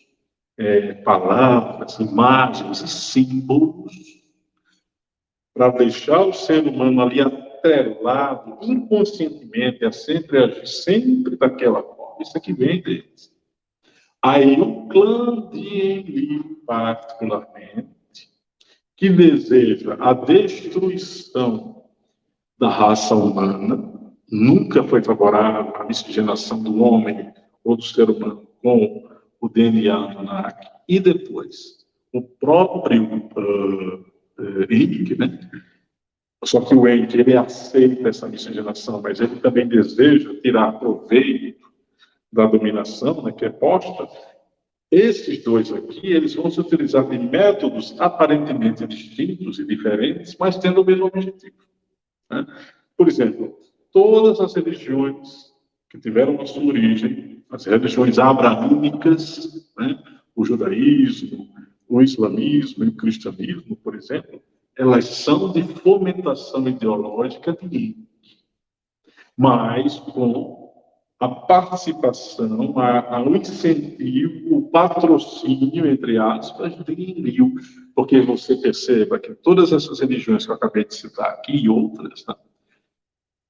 palavras, imagens e símbolos para deixar o ser humano ali atrelado inconscientemente a sempre agir sempre daquela forma. Isso aqui vem deles. Aí o clã de Enlil, particularmente, que deseja a destruição da raça humana, nunca foi favorável à miscigenação do homem ou do ser humano com o DNA Anunnaki. E depois, o próprio Enki, né? Só que o Enki, ele aceita essa miscigenação, mas ele também deseja tirar proveito da dominação, né, que é posta. Esses dois aqui, eles vão se utilizar de métodos aparentemente distintos e diferentes, mas tendo o mesmo objetivo. Né? Por exemplo, todas as religiões que tiveram a sua origem, as religiões abraâmicas, né, o judaísmo, o islamismo e o cristianismo, por exemplo, elas são de fomentação ideológica de Enki, mas com a participação, o incentivo, o patrocínio, entre aspas, de Enlil. Porque você perceba que todas essas religiões que eu acabei de citar aqui e outras, né,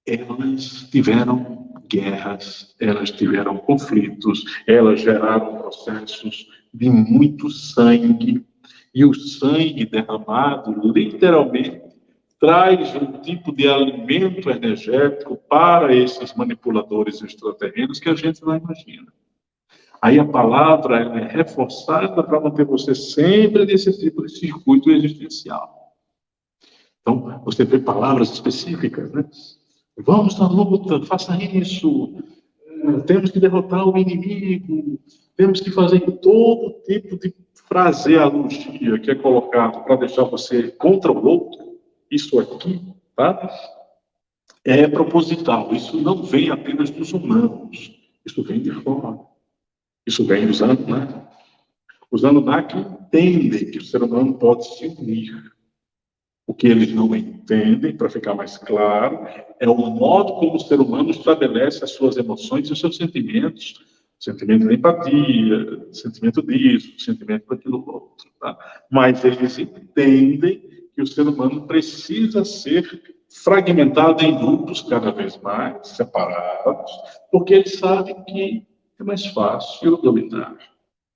elas tiveram guerras, elas tiveram conflitos, elas geraram processos de muito sangue, e o sangue derramado, literalmente, traz um tipo de alimento energético para esses manipuladores extraterrenos que a gente não imagina. Aí a palavra é reforçada para manter você sempre nesse tipo de circuito existencial. Então, você vê palavras específicas, né? Vamos na luta, faça isso, temos que derrotar o inimigo, temos que fazer todo tipo de fraseologia que é colocado para deixar você contra o outro. Isso aqui, tá? É proposital. Isso não vem apenas dos humanos. Isso vem de fora. Isso vem dos Anunnaki. Os Anunnaki entendem que o ser humano pode se unir. O que eles não entendem, para ficar mais claro, é o modo como o ser humano estabelece as suas emoções e os seus sentimentos. Sentimento de empatia, sentimento disso, sentimento daquilo outro. Tá? Mas eles entendem que o ser humano precisa ser fragmentado em grupos cada vez mais separados, porque eles sabem que é mais fácil dominar.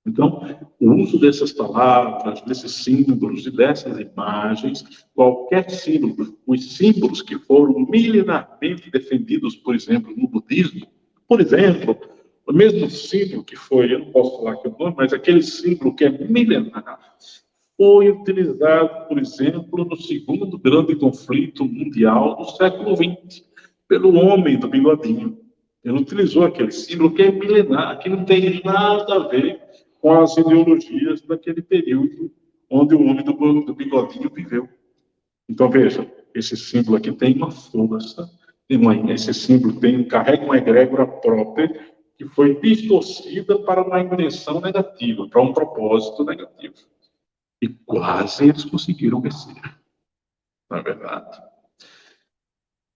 Então, o uso dessas palavras, desses símbolos e dessas imagens, qualquer símbolo, os símbolos que foram milenarmente defendidos, por exemplo, no budismo, por exemplo, o mesmo símbolo que foi, eu não posso falar aqui o nome, mas aquele símbolo que é milenar, foi utilizado, por exemplo, no segundo grande conflito mundial do século XX, pelo homem do bigodinho. Ele utilizou aquele símbolo que é milenar, que não tem nada a ver com as ideologias daquele período onde o homem do bigodinho viveu. Então, veja, esse símbolo aqui tem uma força, esse símbolo carrega uma egrégora própria que foi distorcida para uma intenção negativa, para um propósito negativo. E quase eles conseguiram vencer, não é verdade?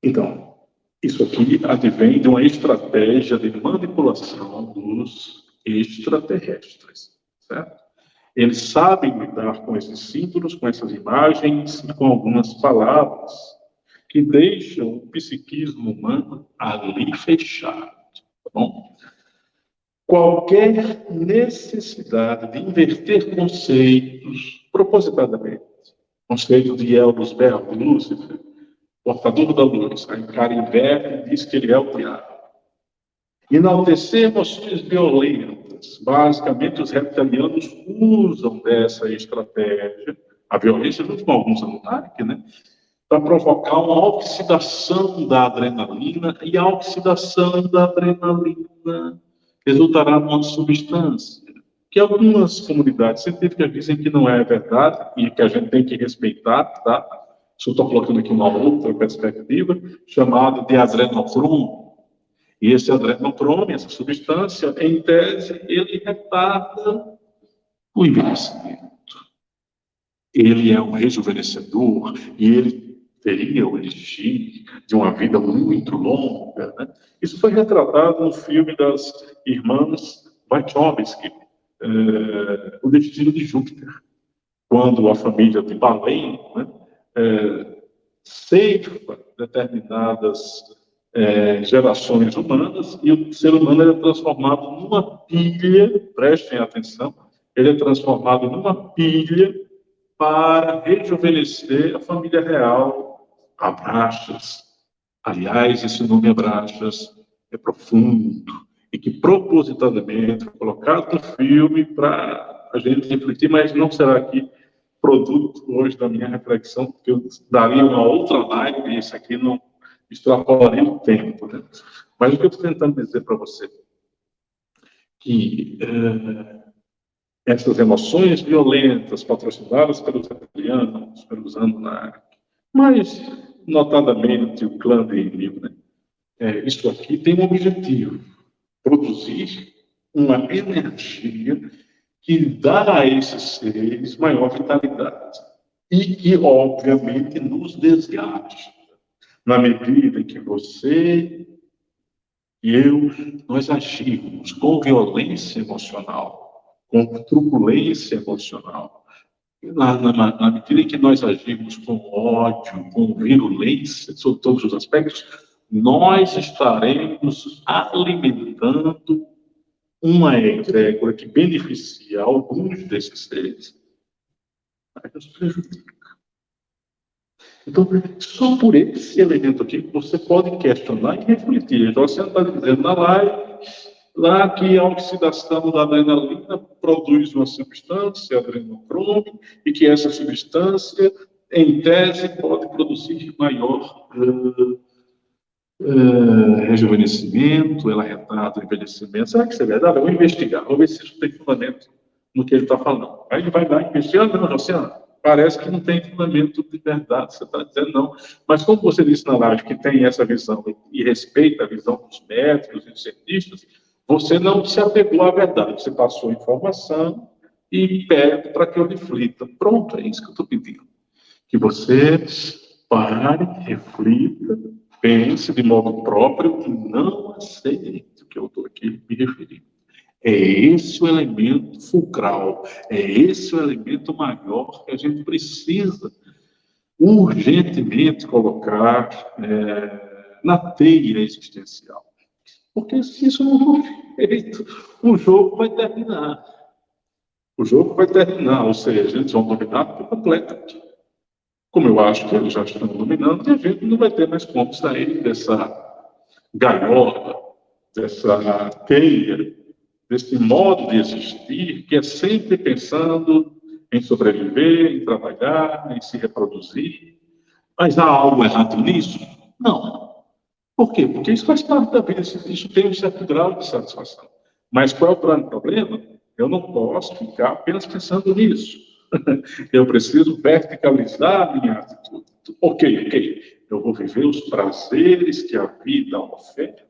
Então, isso aqui advém de uma estratégia de manipulação dos extraterrestres, certo? Eles sabem lidar com esses símbolos, com essas imagens e com algumas palavras que deixam o psiquismo humano ali fechado, tá bom? Qualquer necessidade de inverter conceitos, propositadamente, conceito de Eldos Berro, Lúcifer, portador da luz, aí o cara inverte e diz que ele é o diabo. Enaltecer emoções violentas. Basicamente, os reptilianos usam dessa estratégia, a violência junto com alguns ataques, né? Para provocar uma oxidação da adrenalina, e a oxidação da adrenalina resultará numa substância que algumas comunidades científicas dizem que não é verdade e que a gente tem que respeitar, tá? Só estou colocando aqui uma outra perspectiva, chamada de adrenocromo. E esse adrenocromo, essa substância, em tese, ele retarda o envelhecimento. Ele é um rejuvenescedor e ele teria o elixir de uma vida muito longa, né? Isso foi retratado no filme das irmãs Wachowski, O Destino de Júpiter, quando a família de Belém, né, ceifa determinadas gerações humanas e o ser humano é transformado numa pilha, prestem atenção, ele é transformado numa pilha para rejuvenescer a família real, Abraxas. Aliás, esse nome Abraxas é profundo e que propositadamente foi colocado no filme para a gente refletir, mas não será aqui produto hoje da minha reflexão, porque eu daria uma outra live e isso aqui não extrapolaria o tempo, né? Mas o que eu estou tentando dizer para você que essas emoções violentas patrocinadas pelos reptilianos, pelos Anunnaki, mas notadamente o clã de Enlil, né? Isso aqui tem um objetivo: produzir uma energia que dá a esses seres maior vitalidade e que, obviamente, nos desgaste. Na medida em que você e eu, nós agimos com violência emocional, com truculência emocional, na medida em que nós agimos com ódio, com virulência, sobre todos os aspectos, nós estaremos alimentando uma egrégora que beneficia alguns desses seres, mas nos prejudica. Então, só por esse elemento aqui, você pode questionar e refletir. Então, você está dizendo na live, lá que a oxidação da adrenalina produz uma substância, adrenocromo, e que essa substância, em tese, pode produzir maior rejuvenescimento, ela retarda o envelhecimento. Será que isso é verdade? Vamos investigar, vamos ver se isso tem fundamento no que ele está falando. Aí ele vai lá investigar, não, Josiane, parece que não tem fundamento de verdade, você está dizendo não. Mas como você disse na live que tem essa visão e respeita a visão dos médicos e dos cientistas, você não se apegou à verdade, você passou a informação e pede para que eu reflita. Pronto, é isso que eu estou pedindo. Que você pare, reflita, pense de modo próprio e não aceite o que eu estou aqui me referindo. É esse o elemento fulcral, é esse o elemento maior que a gente precisa urgentemente colocar na teia existencial. Porque se isso não for feito, o jogo vai terminar. O jogo vai terminar, ou seja, eles vão dominar por completo. Como eu acho que eles já estão dominando, e a gente não vai ter mais como sair dessa gaiola, dessa teia, desse modo de existir, que é sempre pensando em sobreviver, em trabalhar, em se reproduzir. Mas há algo errado nisso? Não. Por quê? Porque isso faz parte da vida, isso tem um certo grau de satisfação. Mas qual é o grande problema? Eu não posso ficar apenas pensando nisso. Eu preciso verticalizar a minha atitude. Ok. Eu vou viver os prazeres que a vida oferta,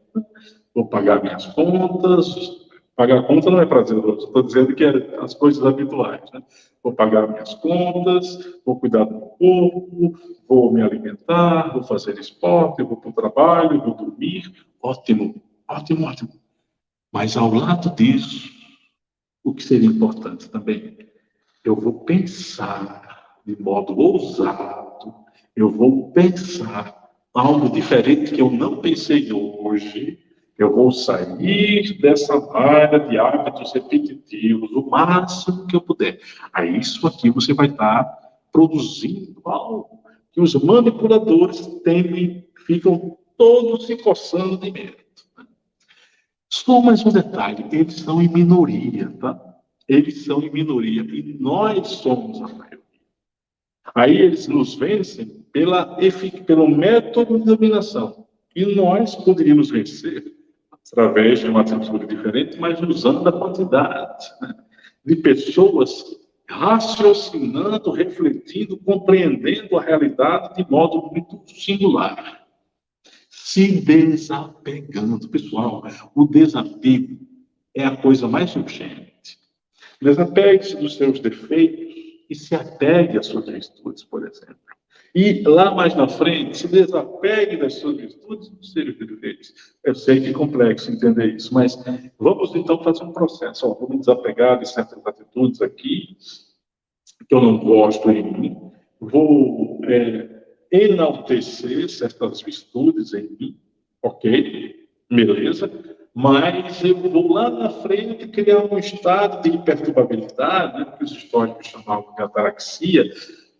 vou pagar minhas contas. Pagar conta não é prazeroso, estou dizendo que é as coisas habituais, né? Vou pagar minhas contas, vou cuidar do meu corpo, vou me alimentar, vou fazer esporte, vou para o trabalho, vou dormir. Ótimo. Mas ao lado disso, o que seria importante também, eu vou pensar de modo ousado, eu vou pensar algo diferente que eu não pensei hoje. Eu vou sair dessa malha de hábitos repetitivos o máximo que eu puder. Aí isso aqui você vai estar produzindo algo que os manipuladores temem, ficam todos se coçando de medo. Só mais um detalhe, eles são em minoria, tá? Eles são em minoria e nós somos a maioria. Aí eles nos vencem pelo método de dominação. E nós poderíamos vencer através de uma atitude diferente, mas usando a quantidade, né, de pessoas raciocinando, refletindo, compreendendo a realidade de modo muito singular. Se desapegando. Pessoal, o desapego é a coisa mais urgente. Desapegue-se dos seus defeitos e se apegue às suas virtudes, por exemplo. E lá mais na frente, se desapegue das suas virtudes e dos seus defeitos. Eu sei que é complexo entender isso, mas vamos então fazer um processo. Vou me desapegar de certas atitudes aqui que eu não gosto em mim. Vou enaltecer certas virtudes em mim, ok? Beleza? Mas eu vou lá na frente criar um estado de hiperturbabilidade, né, que os históricos chamavam de ataraxia,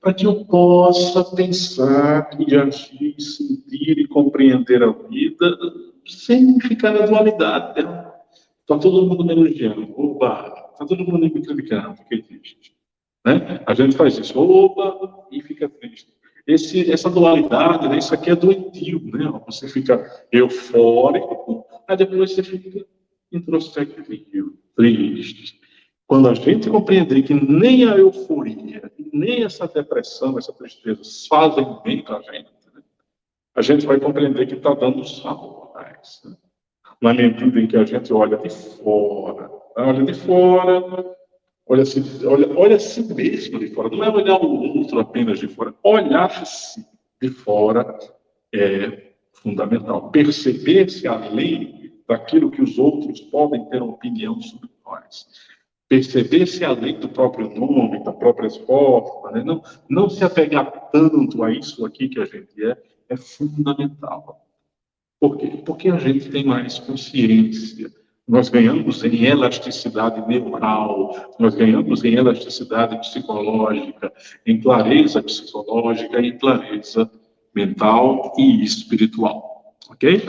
para que eu possa pensar e agir, sentir e compreender a vida sem ficar na dualidade. Né? Está todo mundo me elogiando, oba, está todo mundo me criticando, fiquei triste. Né? A gente faz isso, oba, e fica triste. Essa dualidade, né, isso aqui é doentio, né? Você fica eufórico, aí depois você fica introspectivo, triste. Quando a gente compreender que nem a euforia, nem essa depressão, essa tristeza fazem bem para a gente vai compreender que está dando sabor a isso. Né? Na medida em que a gente olha de fora, olha a si mesmo de fora, não é olhar o outro apenas de fora, olhar-se de fora é fundamental. Perceber-se além daquilo que os outros podem ter uma opinião sobre nós. Perceber-se além do próprio nome, da própria forma, né? Não se apegar tanto a isso aqui que a gente é fundamental. Por quê? Porque a gente tem mais consciência. Nós ganhamos em elasticidade neural, nós ganhamos em elasticidade psicológica, em clareza psicológica, em clareza mental e espiritual. Ok?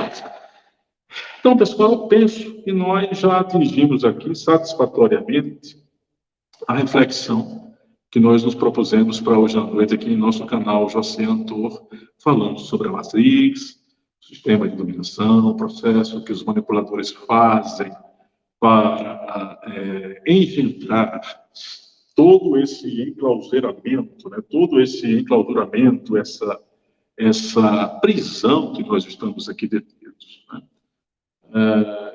Então, pessoal, eu penso que nós já atingimos aqui satisfatoriamente a reflexão que nós nos propusemos para hoje à noite aqui em nosso canal José Antor, falando sobre a Matrix, sistema de dominação, o processo que os manipuladores fazem para engendrar todo esse enclausuramento, né, todo esse enclausuramento, essa prisão que nós estamos aqui detidos, né?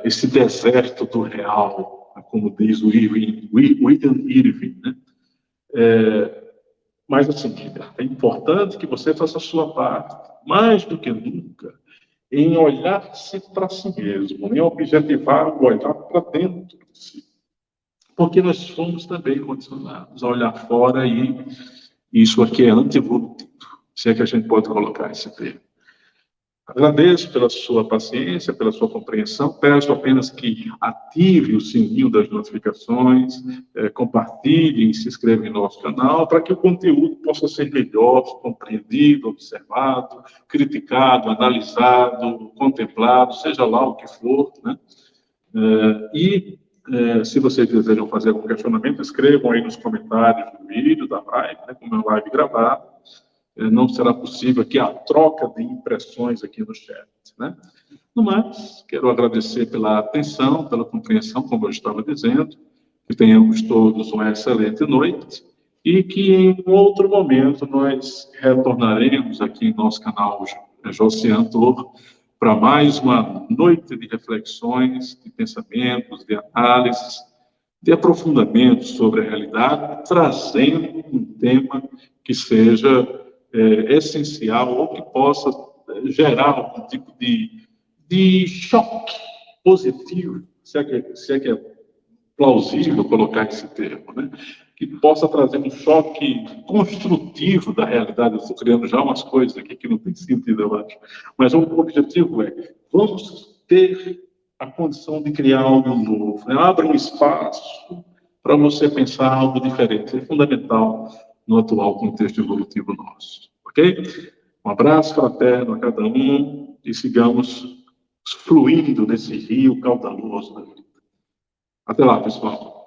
Esse deserto do real, como diz o William Irving, né? Mas assim, é importante que você faça a sua parte, mais do que nunca, em olhar-se para si mesmo, em objetivar o olhar para dentro de si. Porque nós somos também condicionados a olhar fora e isso aqui é anti-evolutivo, se é que a gente pode colocar esse termo. Agradeço pela sua paciência, pela sua compreensão. Peço apenas que ative o sininho das notificações, compartilhe e se inscreva em nosso canal para que o conteúdo possa ser melhor compreendido, observado, criticado, analisado, contemplado, seja lá o que for, né? Se vocês desejam fazer algum questionamento, escrevam aí nos comentários do vídeo, da live, né, como é uma live gravada. Não será possível aqui a troca de impressões aqui no chat, né? No mais, quero agradecer pela atenção, pela compreensão, como eu estava dizendo, Que tenhamos todos uma excelente noite e que em um outro momento nós retornaremos aqui em nosso canal Josiantor para mais uma noite de reflexões, de pensamentos, de análises, de aprofundamento sobre a realidade, trazendo um tema que seja essencial ou que possa gerar algum tipo de choque positivo, se é que é plausível colocar esse termo, né? Que possa trazer um choque construtivo da realidade. Eu estou criando já umas coisas aqui que não tem sentido, eu acho. Mas o objetivo é, vamos ter a condição de criar algo novo, né? Abra um espaço para você pensar algo diferente. É fundamental no atual contexto evolutivo nosso. Ok? Um abraço fraterno a cada um e sigamos fluindo nesse rio caudaloso da vida. Até lá, pessoal.